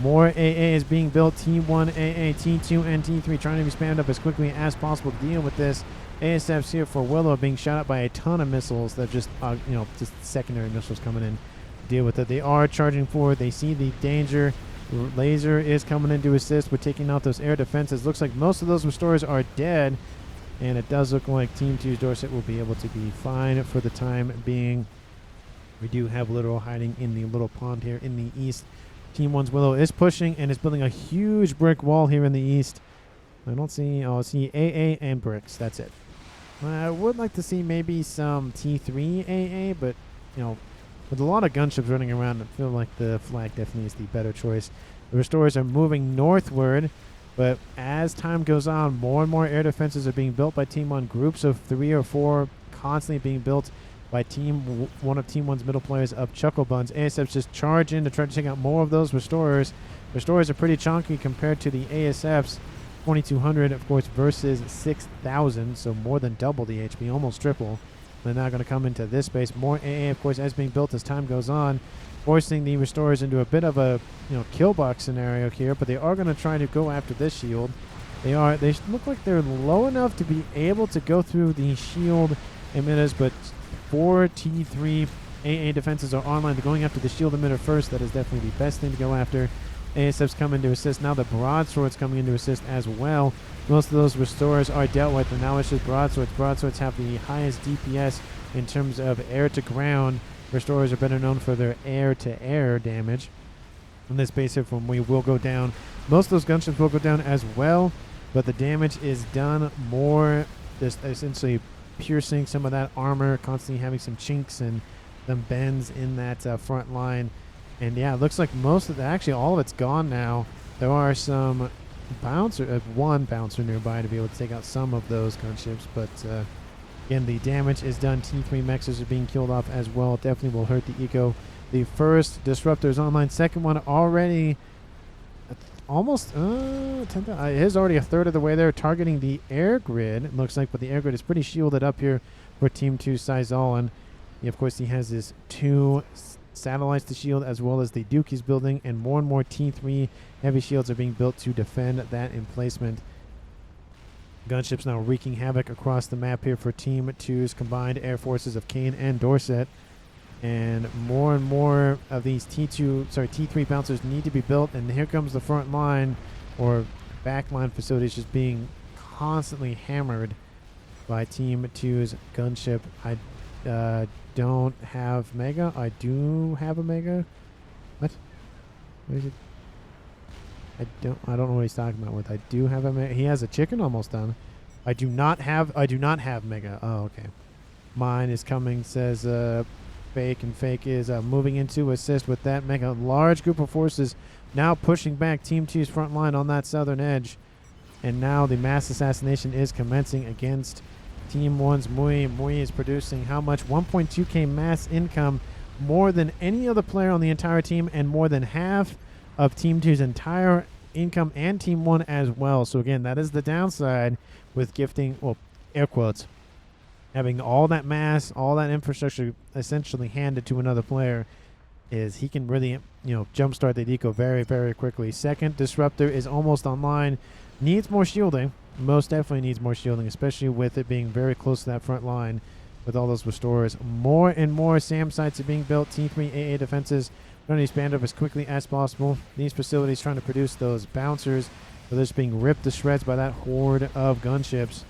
Speaker 1: More AA is being built. Team 1 AA, T2 and T3 trying to be spammed up as quickly as possible to deal with this. ASF's here for Willow being shot up by a ton of missiles that just just secondary missiles coming in to deal with it. They are charging forward. They see the danger. Laser is coming in to assist with taking out those air defenses. Looks like most of those restorers are dead, and it does look like Team 2's Dorset will be able to be fine for the time being. We do have Literal hiding in the little pond here in the east. Team 1's Willow is pushing and is building a huge brick wall here in the east. I don't see... I see AA and bricks. That's it. I would like to see maybe some T3 AA, but, with a lot of gunships running around, I feel like the flag definitely is the better choice. The restorers are moving northward, but as time goes on, more and more air defenses are being built by Team 1. Groups of 3 or 4 constantly being built by one of Team 1's middle players of Chuckle Buns. ASFs just charge in to try to take out more of those restorers. Restorers are pretty chunky compared to the ASFs. 2,200, of course, versus 6,000, so more than double the HP, almost triple. They're now going to come into this space. More AA, of course, as being built as time goes on, forcing the restorers into a bit of a kill box scenario here. But they are going to try to go after this shield. They look like they're low enough to be able to go through the shield emitters, but 4 T3 AA defenses are online. They're going after the shield emitter first. That is definitely the best thing to go after. ASF's coming to assist. Now the broadswords coming in to assist as well. Most of those restorers are dealt with, and now it's just broadswords. Broadswords have the highest DPS in terms of air to ground. Restorers are better known for their air to air damage. In this base here from we will go down. Most of those gunships will go down as well, but the damage is done more just essentially piercing some of that armor, constantly having some chinks and some bends in that front line. And yeah, it looks like most of actually all of it's gone now. There are some one bouncer nearby to be able to take out some of those gunships, but again, the damage is done. T3 mechs are being killed off as well. Definitely will hurt the eco. The first disruptor is online. Second one already almost 10,000. It is already a third of the way there, targeting the air grid. It looks like, but the air grid is pretty shielded up here for Team 2 Sizolan. Of course, he has his 2 satellites to shield, as well as the Duke he's building, and more T3 heavy shields are being built to defend that emplacement. Gunships now wreaking havoc across the map here for Team 2's combined air forces of Kane and Dorset. And more of these T3 bouncers need to be built, and here comes the front line or back line facilities just being constantly hammered by Team 2's gunship. I don't have Mega. I do have a Mega. What? Where is it? I don't know what he's talking about with. I do have a Mega. He has a chicken almost done. I do not have Mega. Oh, okay. Mine is coming, says Fake, and Fake is moving in to assist with that Mega. Large group of forces now pushing back Team 2's front line on that southern edge. And now the mass assassination is commencing against Team 1's Mui. Mui is producing how much? 1.2k mass income, more than any other player on the entire team, and more than half of Team 2's entire income, and Team 1 as well. So again, that is the downside with gifting, well, air quotes, having all that mass, all that infrastructure essentially handed to another player, is he can really, jumpstart the deco very, very quickly. Second disruptor is almost online. Needs more shielding. Most definitely needs more shielding, especially with it being very close to that front line with all those restorers. More and more SAM sites are being built. T3 AA defenses trying to expand up as quickly as possible. These facilities trying to produce those bouncers, but they're just being ripped to shreds by that horde of gunships.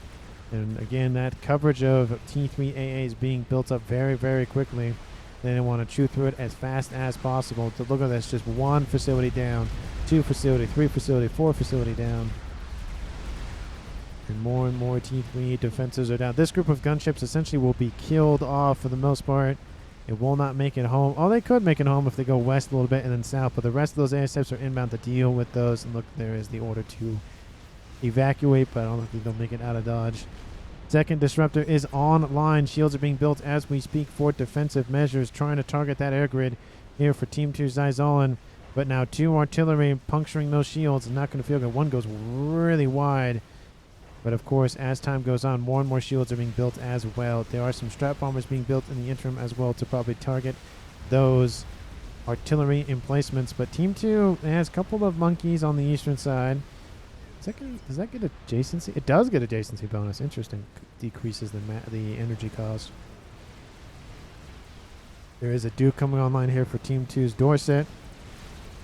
Speaker 1: And again, that coverage of T3 AA is being built up very, very quickly. They want to chew through it as fast as possible. To look at this, just 1 facility down, 2 facility, 3 facility, 4 facility down. And more T3 defenses are down. This group of gunships essentially will be killed off for the most part. It will not make it home. Oh, they could make it home if they go west a little bit and then south, but the rest of those ASFs are inbound to deal with those. And look, there is the order to evacuate, but I don't think they'll make it out of Dodge. Second disruptor is online. Shields are being built as we speak for defensive measures, trying to target that air grid here for Team 2 Zyzolan. But now 2 artillery puncturing those shields. Not going to feel good. One goes really wide. But of course, as time goes on, more and more shields are being built as well. There are some strap bombers being built in the interim as well to probably target those artillery emplacements. But Team 2 has a couple of monkeys on the eastern side. Does that get adjacency? It does get adjacency bonus. Interesting. Decreases the energy cost. There is a Duke coming online here for Team 2's Dorset.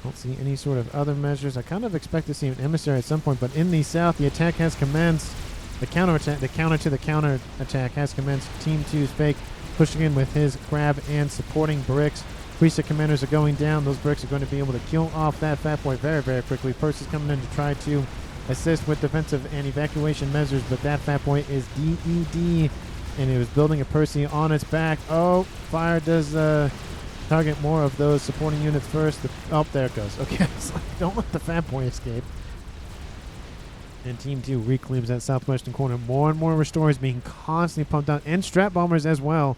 Speaker 1: Don't see any sort of other measures. I kind of expect to see an emissary at some point, but in the south, the attack has commenced. The counter to the counter attack has commenced. Team 2's Fake pushing in with his crab and supporting bricks. Preset commanders are going down. Those bricks are going to be able to kill off that fat boy very, very quickly. Purse is coming in to try to assist with defensive and evacuation measures, but that fat boy is DED, and it was building a Percy on its back. Oh, fire does target more of those supporting units first. Oh, there it goes. Okay, so don't let the fat boy escape. And Team 2 reclaims that southwestern corner. More and more restorers being constantly pumped out, and strap bombers as well.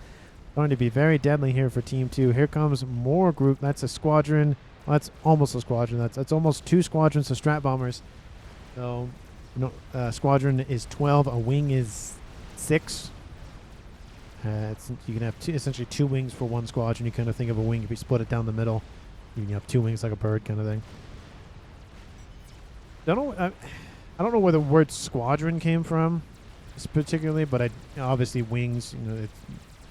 Speaker 1: Going to be very deadly here for Team 2. Here comes more group. That's a squadron. Well, that's almost a squadron. That's almost 2 squadrons of strap bombers. So, squadron is 12. A wing is 6. You can have essentially two wings for one squadron. You kind of think of a wing if you split it down the middle. You can have two wings like a bird kind of thing. I don't know where the word squadron came from, particularly, but obviously wings. You know,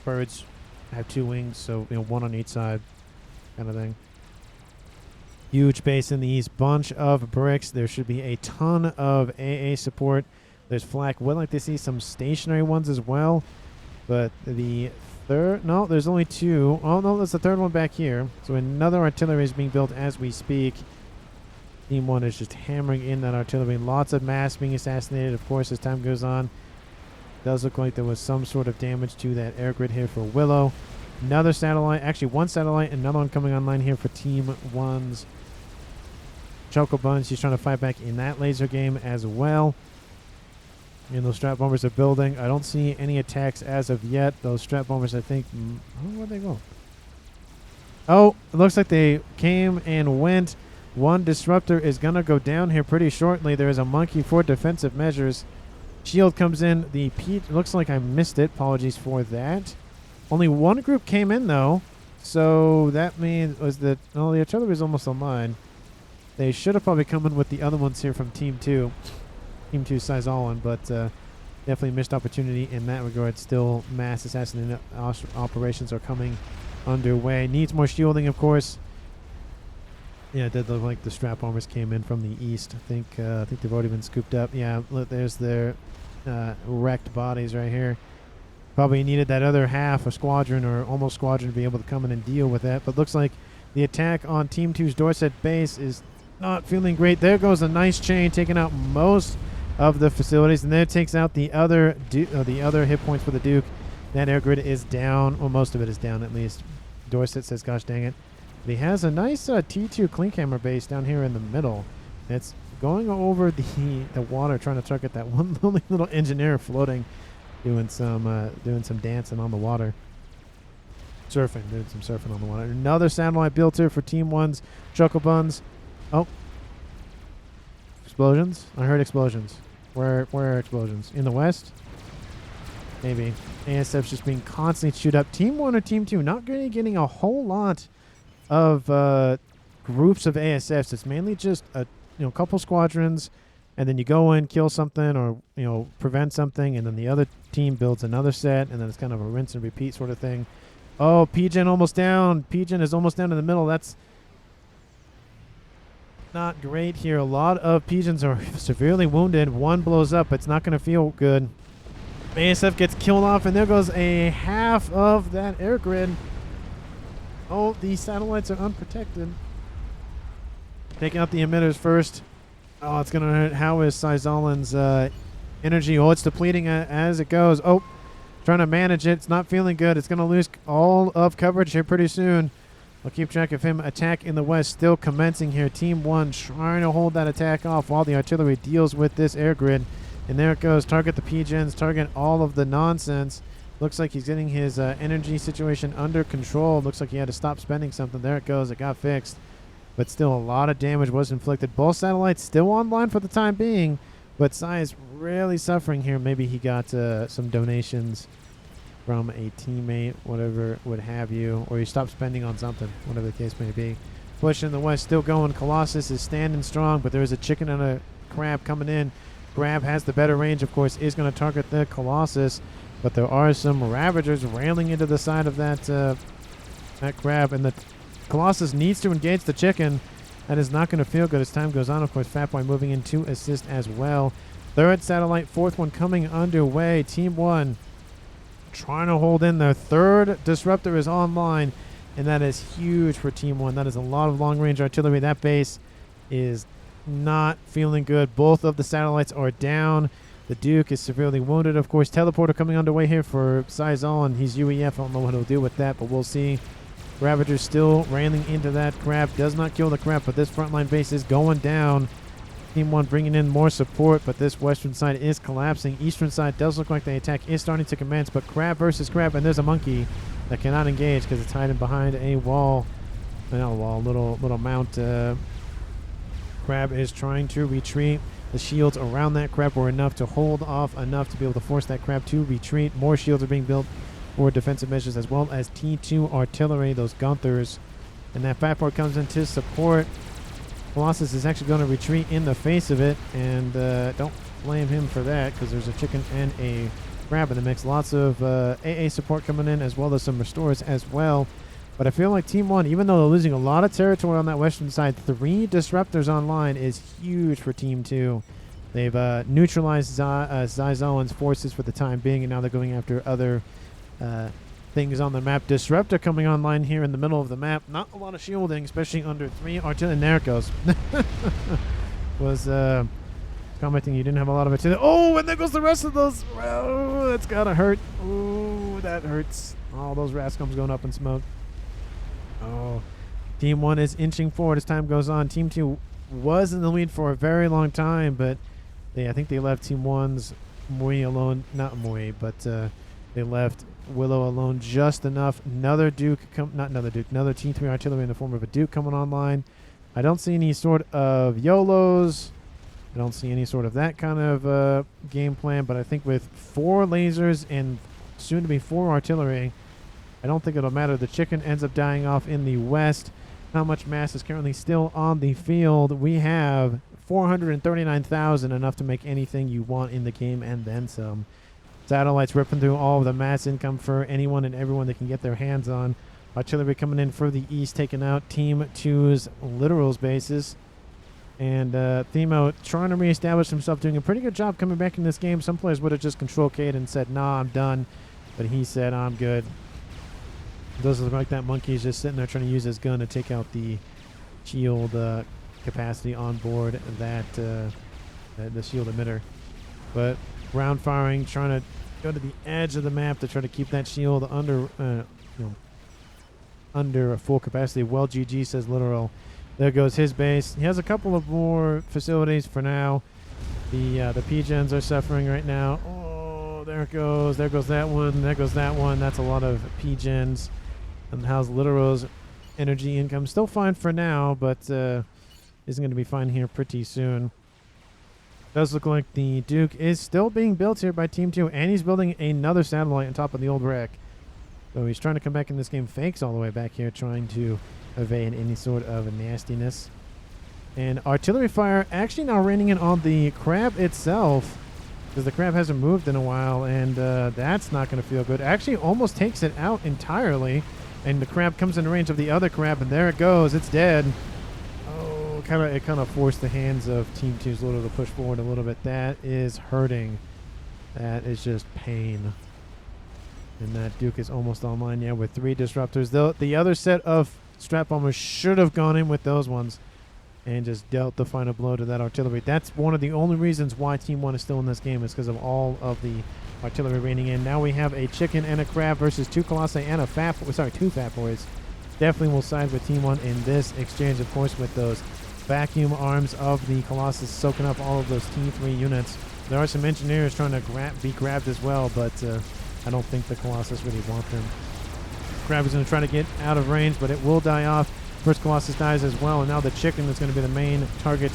Speaker 1: birds have two wings, so one on each side, kind of thing. Huge base in the east, bunch of bricks. There should be a ton of AA support. There's flak. Would like to see some stationary ones as well, but the third, no, there's only two. Oh no, there's the third one back here. So another artillery is being built as we speak. Team 1 is just hammering in that artillery. Lots of mass being assassinated, of course, as time goes on. Does look like there was some sort of damage to that air grid here for Willow. Another satellite, actually one satellite, another one coming online here for Team 1's Chocobun. She's trying to fight back in that laser game as well. And those strap bombers are building. I don't see any attacks as of yet. Those strap bombers, I think, where'd they go? Oh, it looks like they came and went. One disruptor is going to go down here pretty shortly. There is a monkey for defensive measures. Shield comes in. The looks like I missed it. Apologies for that. Only one group came in, though. So that means the artillery is almost online. They should have probably come in with the other ones here from Team 2. Team 2 Sizolan, but definitely missed opportunity in that regard. Still mass assassination operations are coming underway. Needs more shielding, of course. Yeah, it did look like the strap bombers came in from the east. I think they've already been scooped up. Yeah, look, there's their wrecked bodies right here. Probably needed that other half, a squadron or almost squadron, to be able to come in and deal with that. But looks like the attack on Team 2's Dorset base is not feeling great. There goes a nice chain, taking out most of the facilities, and then it takes out the other hit points for the Duke. That air grid is down. Well, most of it is down, at least. Dorset says, gosh dang it. But he has a nice T2 Klinkhammer base down here in the middle. It's going over the water, trying to target that one little engineer floating, doing some dancing on the water. Doing some surfing on the water. Another satellite built here for Team 1's Chocobuns. Oh. Explosions? I heard explosions. Where are explosions? In the west? Maybe. ASF's just being constantly chewed up. Team 1 or Team 2 not really getting a whole lot of groups of ASFs. It's mainly just a couple squadrons, and then you go in, kill something, or prevent something, and then the other team builds another set, and then it's kind of a rinse and repeat sort of thing. Oh, PGen almost down. PGen is almost down in the middle. That's not great here. A lot of PGens are severely wounded. One blows up. It's not going to feel good. ASF gets killed off, and there goes a half of that air grid. Oh, the satellites are unprotected. Taking out the emitters first. Oh, it's going to hurt. How is Sizolan's energy? Oh, it's depleting as it goes. Oh, trying to manage it. It's not feeling good. It's going to lose all of coverage here pretty soon. I'll keep track of him. Attack in the west still commencing here. Team 1 trying to hold that attack off while the artillery deals with this air grid. And there it goes. Target the PGens. Target all of the nonsense. Looks like he's getting his energy situation under control. Looks like he had to stop spending something. There it goes. It got fixed. But still, a lot of damage was inflicted. Both satellites still online for the time being. But Sai is really suffering here. Maybe he got some donations from a teammate, whatever would have you. Or he stopped spending on something, whatever the case may be. Push in the west, still going. Colossus is standing strong, but there's a chicken and a crab coming in. Crab has the better range, of course, is going to target the Colossus. But there are some Ravagers railing into the side of that crab. And the Colossus needs to engage the chicken. That is not going to feel good as time goes on. Of course, Fatboy moving in to assist as well. Third satellite, fourth one coming underway. Team 1 trying to hold in. Their third disruptor is online, and that is huge for Team 1. That is a lot of long-range artillery. That base is not feeling good. Both of the satellites are down. The Duke is severely wounded. Of course, teleporter coming underway here for Sizolan. He's UEF. I don't know what he'll do with that, but we'll see. Ravager still railing into that crab. Does not kill the crab, but this frontline base is going down. Team 1 bringing in more support, but this western side is collapsing. Eastern side does look like the attack is starting to commence, but crab versus crab, and there's a monkey that cannot engage because it's hiding behind a wall. Not a wall, little mount. Crab is trying to retreat. The shields around that crab were enough to hold off enough to be able to force that crab to retreat. More shields are being built for defensive measures, as well as T2 artillery, those Gunthers. And that FAF board comes in to support. Colossus is actually going to retreat in the face of it, and don't blame him for that, because there's a chicken and a crab in the mix. Lots of AA support coming in, as well as some restores as well. But I feel like Team 1, even though they're losing a lot of territory on that western side, 3 disruptors online is huge for Team 2. They've neutralized Zyzoan's forces for the time being, and now they're going after other things on the map. Disruptor coming online here in the middle of the map. Not a lot of shielding, especially under 3 artillery. And there it goes. Was commenting you didn't have a lot of artillery. Oh, and there goes the rest of those. Oh, that's gotta hurt. Oh, that hurts. All those Rascals going up in smoke. Oh, Team 1 is inching forward as time goes on. Team 2 was in the lead for a very long time, but I think they left Team 1's Mui alone. Not Mui, but they left Willow alone just enough. Another Duke, another T3 artillery in the form of a Duke coming online. I don't see any sort of YOLOs. I don't see any sort of that kind of game plan, but I think with 4 lasers and soon to be 4 artillery, I don't think it'll matter. The chicken ends up dying off in the west. Not much mass is currently still on the field. We have 439,000, enough to make anything you want in the game and then some. Satellites ripping through all of the mass income for anyone and everyone they can get their hands on. Artillery coming in for the east, taking out Team 2's Literals bases. And Themo trying to reestablish himself, doing a pretty good job coming back in this game. Some players would have just control K'd and said, nah, I'm done. But he said, I'm good. Those look like that monkey is just sitting there trying to use his gun to take out the shield capacity on board that the shield emitter. But ground firing, trying to go to the edge of the map to try to keep that shield under under full capacity. Well, GG, says Literal. There goes his base. He has a couple of more facilities for now. The P-gens are suffering right now. Oh, there it goes. There goes that one. There goes that one. That's a lot of P-gens. And how's Literal's energy income? Still fine for now, but isn't going to be fine here pretty soon. Does look like the Duke is still being built here by Team 2, and he's building another satellite on top of the old wreck. So he's trying to come back in this game. Fakes all the way back here, trying to evade any sort of nastiness. And artillery fire actually now raining in on the crab itself, because the crab hasn't moved in a while, and that's not going to feel good. Actually almost takes it out entirely, and the crab comes in range of the other crab, and there it goes. It's dead. Oh, it kind of forced the hands of Team 2's Little to push forward a little bit. That is hurting. That is just pain. And that Duke is almost online, yeah, with 3 disruptors. The other set of strap bombers should have gone in with those ones and just dealt the final blow to that artillery. That's one of the only reasons why Team 1 is still in this game, is because of all of the artillery raining in. Now we have a chicken and a crab versus 2 colossi and a FAF. Sorry, 2 FAF boys. Definitely will side with Team 1 in this exchange, of course, with those vacuum arms of the Colossus soaking up all of those T3 units. There are some engineers trying to be grabbed as well, but I don't think the Colossus really want them. Crab is going to try to get out of range, but it will die off. First Colossus dies as well, and now the chicken is going to be the main target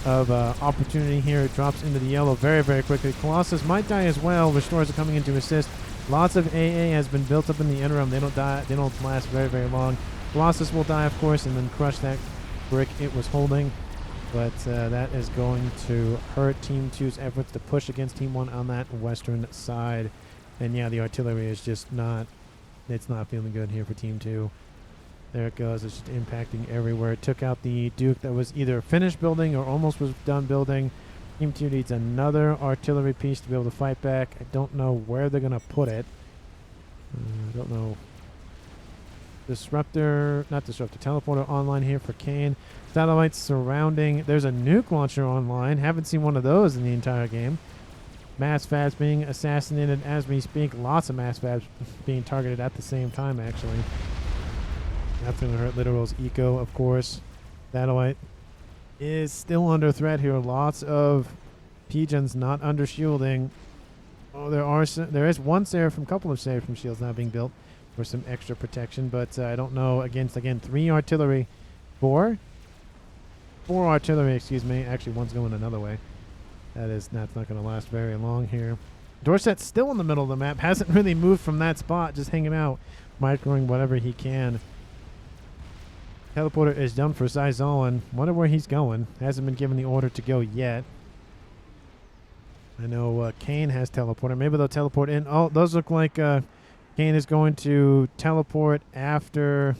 Speaker 1: of opportunity here. It drops into the yellow very, very quickly. Colossus might die as well. Restores are coming in to assist. Lots of AA has been built up in the interim. They don't die. They don't last very, very long. Colossus will die, of course, and then crush that brick it was holding. But that is going to hurt Team 2's efforts to push against Team 1 on that western side. And yeah, the artillery is just not, it's not feeling good here for Team 2. There it goes. It's just impacting everywhere. It took out the Duke that was either finished building or almost was done building. Team 2 needs another artillery piece to be able to fight back. I don't know where they're going to put it. I don't know. Teleporter online here for Kane. Satellites surrounding. There's a nuke launcher online. Haven't seen one of those in the entire game. Mass fabs being assassinated as we speak. Lots of mass fabs being targeted at the same time, actually. That's going to hurt Literal's eco, of course. Satellite is still under threat here. Lots of P-gens not under shielding. Oh, there is one Seraphim, couple of Seraphim shields now being built for some extra protection, but I don't know. Against, again, 3 artillery. 4 artillery, excuse me. Actually, one's going another way. That's not going to last very long here. Dorset's still in the middle of the map. Hasn't really moved from that spot. Just hanging out. Microing whatever he can. Teleporter is done for Zyzolin. Wonder where he's going. Hasn't been given the order to go yet. I know Kane has teleporter. Maybe they'll teleport in. Oh, those look like Kane is going to teleport after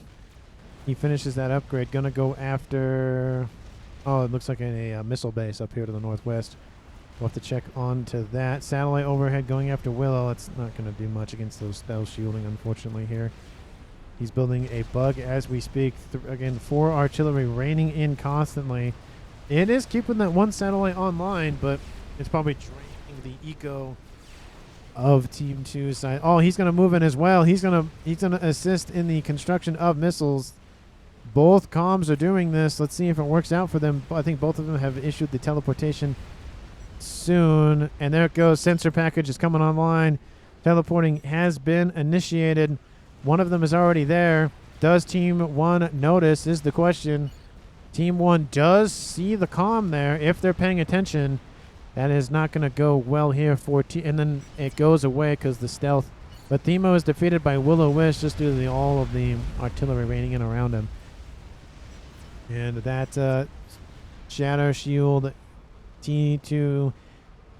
Speaker 1: he finishes that upgrade. Gonna go after... Oh, it looks like a missile base up here to the northwest. We'll have to check on to that. Satellite overhead going after Willow. That's not going to do much against those stealth shielding, unfortunately, here. He's building a bug as we speak. Again, 4 artillery raining in constantly. It is keeping that one satellite online, but it's probably draining the eco of Team 2's side. Oh, he's going to move in as well. He's going to assist in the construction of missiles. Both comms are doing this. Let's see if it works out for them. I think both of them have issued the teleportation soon. And there it goes. Sensor package is coming online. Teleporting has been initiated. One of them is already there. Does Team 1 notice is the question. Team 1 does see the comm there. If they're paying attention, that is not going to go well here for and then it goes away because the stealth. But Themo is defeated by Will-O-Wisp just due to all of the artillery raining in around him. And that Shatter Shield T2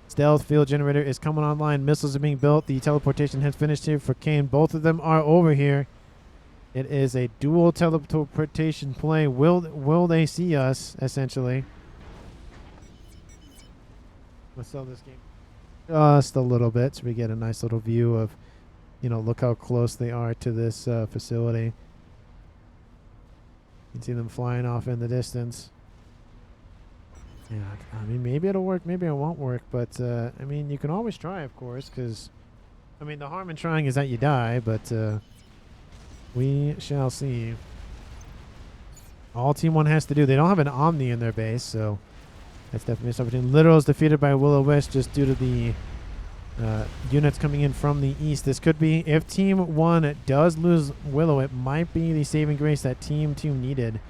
Speaker 1: Stealth Field Generator is coming online. Missiles are being built. The teleportation has finished here for Kane. Both of them are over here. It is a dual teleportation play. Will they see us, essentially? Let's sell this game just a little bit so we get a nice little view of, you know, look how close they are to this facility. You can see them flying off in the distance. Yeah, I mean, maybe it'll work, maybe it won't work, but, I mean, you can always try, of course, because, I mean, the harm in trying is that you die, but we shall see. All Team 1 has to do, they don't have an Omni in their base, so that's definitely something. Literal is defeated by Will-O-Wisp just due to the units coming in from the east. This could be, if Team 1 does lose Willow, it might be the saving grace that Team 2 needed.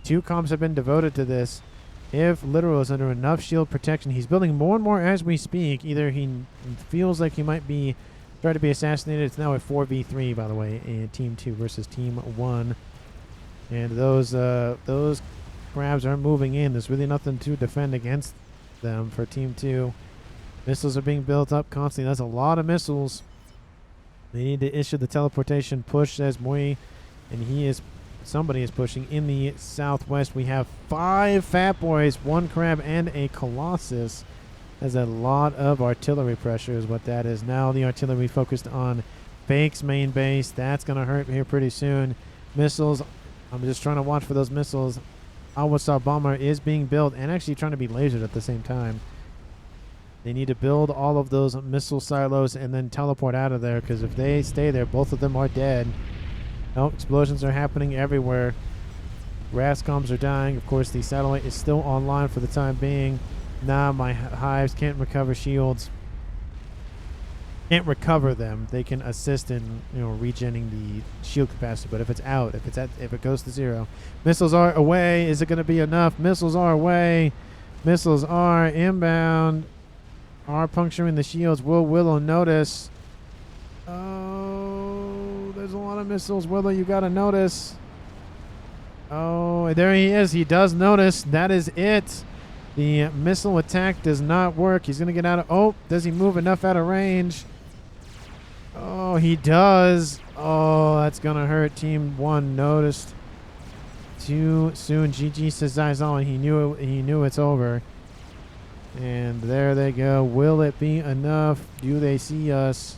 Speaker 1: 2 comms have been devoted to this. If Literal is under enough shield protection, he's building more and more as we speak. Either he feels like he might be trying to be assassinated. It's now a 4v3, by the way, in Team 2 versus Team 1. And those crabs are moving in. There's really nothing to defend against them for Team 2. Missiles are being built up constantly. That's a lot of missiles. They need to issue the teleportation push, says Moi, and somebody is pushing in the southwest. We have 5 Fat Boys, 1 Crab, and a Colossus. That's a lot of artillery pressure is what that is. Now the artillery focused on Fake's main base. That's going to hurt here pretty soon. Missiles, I'm just trying to watch for those missiles. Awasar Bomber is being built and actually trying to be lasered at the same time. They need to build all of those missile silos and then teleport out of there, because if they stay there, both of them are dead. Oh, explosions are happening everywhere. Rascoms are dying. Of course, the satellite is still online for the time being. Nah, my hives can't recover shields. Can't recover them. They can assist in, you know, regenning the shield capacity. But if it's out, if it goes to 0, missiles are away. Is it going to be enough? Missiles are away. Missiles are inbound. Are puncturing the shields. Will Willow notice? Oh, there's a lot of missiles. Willow, you got to notice. Oh, there he is. He does notice. That is it. The missile attack does not work. He's going to get out of... Oh, does he move enough out of range? Oh, he does. Oh, that's going to hurt. Team 1 noticed too soon. GG says Zyzolin. He knew it's over. And there they go. Will it be enough? Do they see us?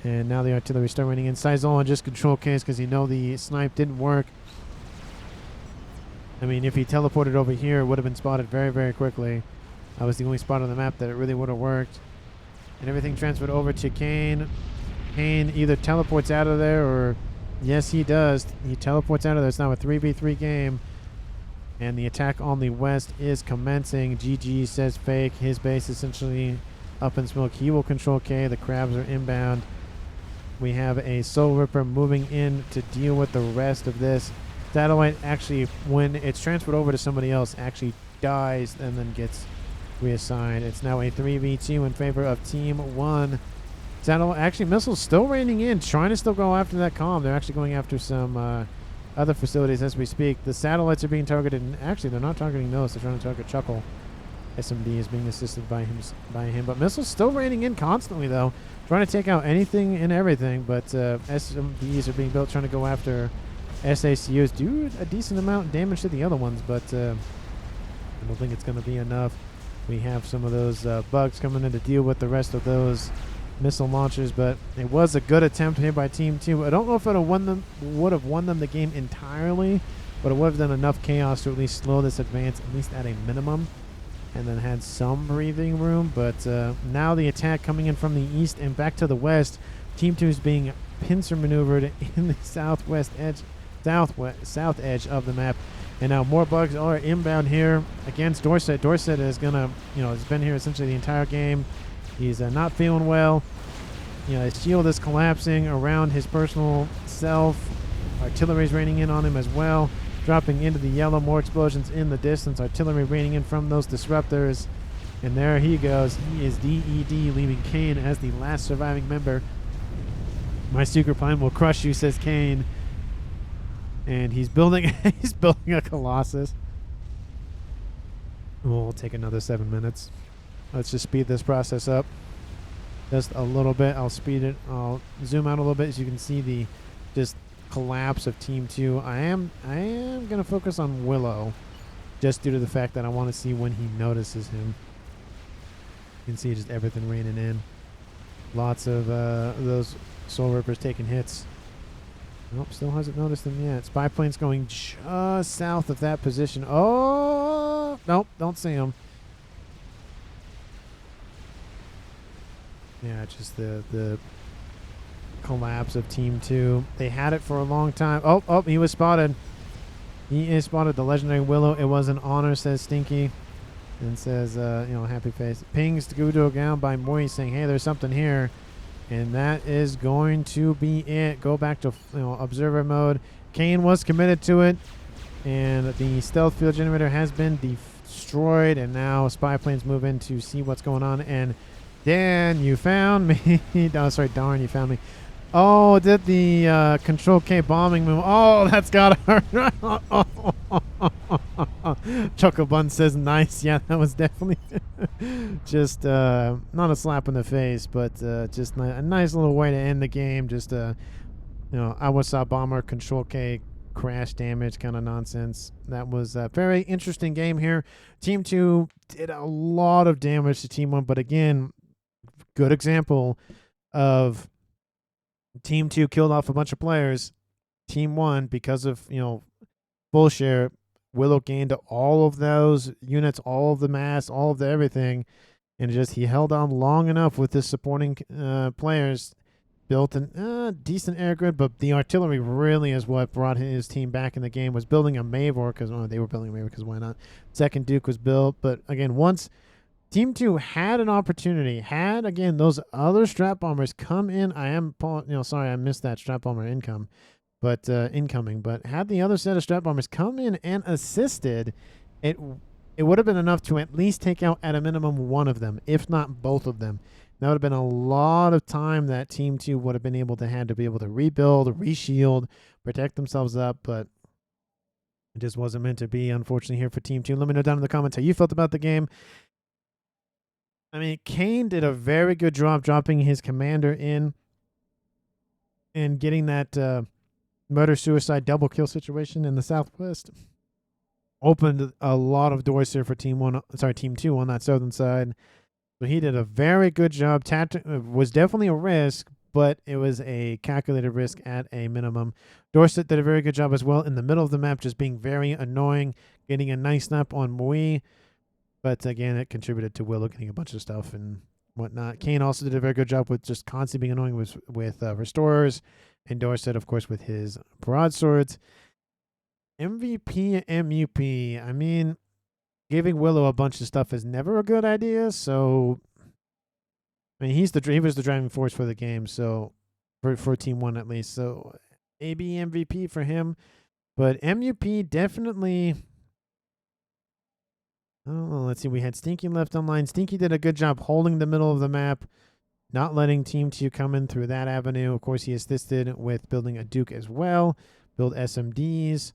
Speaker 1: And now the artillery start running in. Zyzolin just control case because he know the snipe didn't work. I mean, if he teleported over here, it would have been spotted very, very quickly. That was the only spot on the map that it really would have worked. And everything transferred over to Kane. Kane either teleports out of there or... Yes, he does. He teleports out of there. It's now a 3v3 game. And the attack on the west is commencing. GG says Fake. His base essentially up in smoke. He will control K. The crabs are inbound. We have a Soul Ripper moving in to deal with the rest of this. Satellite actually, when it's transferred over to somebody else, actually dies and then gets reassigned. It's now a 3v2 in favor of Team 1. Actually, missiles still raining in, trying to still go after that comm. They're actually going after some other facilities as we speak. The satellites are being targeted, and actually they're not targeting those. They're trying to target Chuckle. SMD is being assisted by him. But missiles still raining in constantly, though. Trying to take out anything and everything, but SMDs are being built trying to go after SACUs. Do a decent amount of damage to the other ones, but I don't think it's going to be enough. We have some of those bugs coming in to deal with the rest of those missile launchers, but it was a good attempt here by Team 2. I don't know if it would have won them the game entirely, but it would have done enough chaos to at least slow this advance, at least at a minimum, and then had some breathing room. But now the attack coming in from the east and back to the west. Team 2 is being pincer maneuvered in the south edge of the map. And now more bugs are inbound here against Dorset. Dorset is gonna, has been here essentially the entire game. He's not feeling well. His shield is collapsing around his personal self. Artillery is raining in on him as well. Dropping into the yellow, more explosions in the distance. Artillery raining in from those disruptors. And there he goes. He is DED, leaving Kane as the last surviving member. My secret plan will crush you, says Kane. And he's building a Colossus. We'll take another 7 minutes. Let's just speed this process up just a little bit. I'll speed it. I'll zoom out a little bit so you can see the just collapse of Team 2. I am going to focus on Willow just due to the fact that I want to see when he notices him. You can see just everything raining in. Lots of those Soul Rippers taking hits. Nope, still hasn't noticed them yet. Spy plane's going just south of that position. Oh, nope, don't see him. Yeah, just the collapse of Team 2. They had it for a long time. Oh, he was spotted. He is spotted. The legendary Willow. It was an honor, says Stinky. And says, happy face. Pings to Gudo down by Moy saying, hey, there's something here. And that is going to be it. Go back to observer mode. Kane was committed to it. And the stealth field generator has been destroyed. And now spy planes move in to see what's going on. And Dan, you found me. Oh, sorry, darn, you found me. Oh, did the Control K bombing move. Oh, that's got to hurt. Choco Bun says nice. Yeah, that was definitely just not a slap in the face, but just a nice little way to end the game. Just Awasa Bomber, Control K crash damage kind of nonsense. That was a very interesting game here. Team 2 did a lot of damage to Team 1, but again, good example of Team 2 killed off a bunch of players. Team 1, because of, full share, Willow gained all of those units, all of the mass, all of the everything. And he held on long enough with his supporting players. Built a decent air grid, but the artillery really is what brought his team back in the game. Was building a Mavor, because they were building a Mavor, because why not? Second Duke was built. But again, once Team 2 had an opportunity, had, again, those other strap bombers come in. Sorry, I missed that strap bomber incoming. But had the other set of strap bombers come in and assisted, it would have been enough to at least take out at a minimum one of them, if not both of them. That would have been a lot of time that Team 2 would have been able to be able to rebuild, reshield, protect themselves up, but it just wasn't meant to be, unfortunately, here for Team 2. Let me know down in the comments how you felt about the game. I mean, Kane did a very good job dropping his commander in and getting that murder-suicide double kill situation in the southwest. Opened a lot of doors here for Team 2 on that southern side. So he did a very good job. Was definitely a risk, but it was a calculated risk at a minimum. Dorset did a very good job as well in the middle of the map, just being very annoying, getting a nice snap on Mui. But again, it contributed to Willow getting a bunch of stuff and whatnot. Kane also did a very good job with just constantly being annoying with restorers. And Dorset, of course, with his broadswords. MVP, MUP. I mean, giving Willow a bunch of stuff is never a good idea. So, I mean, he was the driving force for the game. So, for Team 1 at least. So, AB MVP for him. But MUP definitely Oh, let's see. We had Stinky left online. Stinky did a good job holding the middle of the map, not letting Team 2 come in through that avenue. Of course, he assisted with building a Duke as well, build SMDs.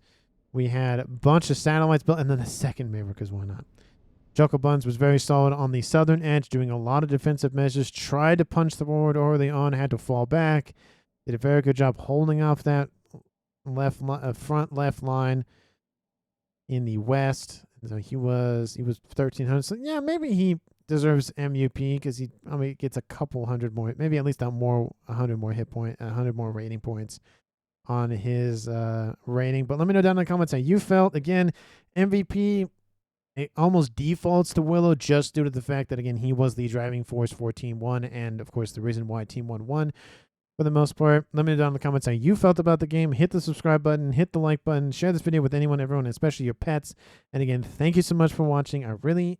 Speaker 1: We had a bunch of satellites built, and then a second Maverick, because why not? Jocko Buns was very solid on the southern edge, doing a lot of defensive measures, tried to punch the forward early on, had to fall back. Did a very good job holding off that front left line in the west. So he was 1,300. So yeah, maybe he deserves MUP because he gets a couple hundred more, maybe at least 100 more hit point, 100 more rating points on his rating. But let me know down in the comments how you felt. Again, MVP, it almost defaults to Willow just due to the fact that, again, he was the driving force for Team 1 and, of course, the reason why Team 1 won for the most part. Let me know down in the comments how you felt about the game. Hit the subscribe button, hit the like button, share this video with anyone, everyone, especially your pets. And again, thank you so much for watching. I really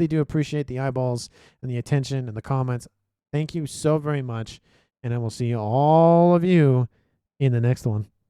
Speaker 1: do appreciate the eyeballs and the attention and the comments. Thank you so very much. And I will see all of you in the next one.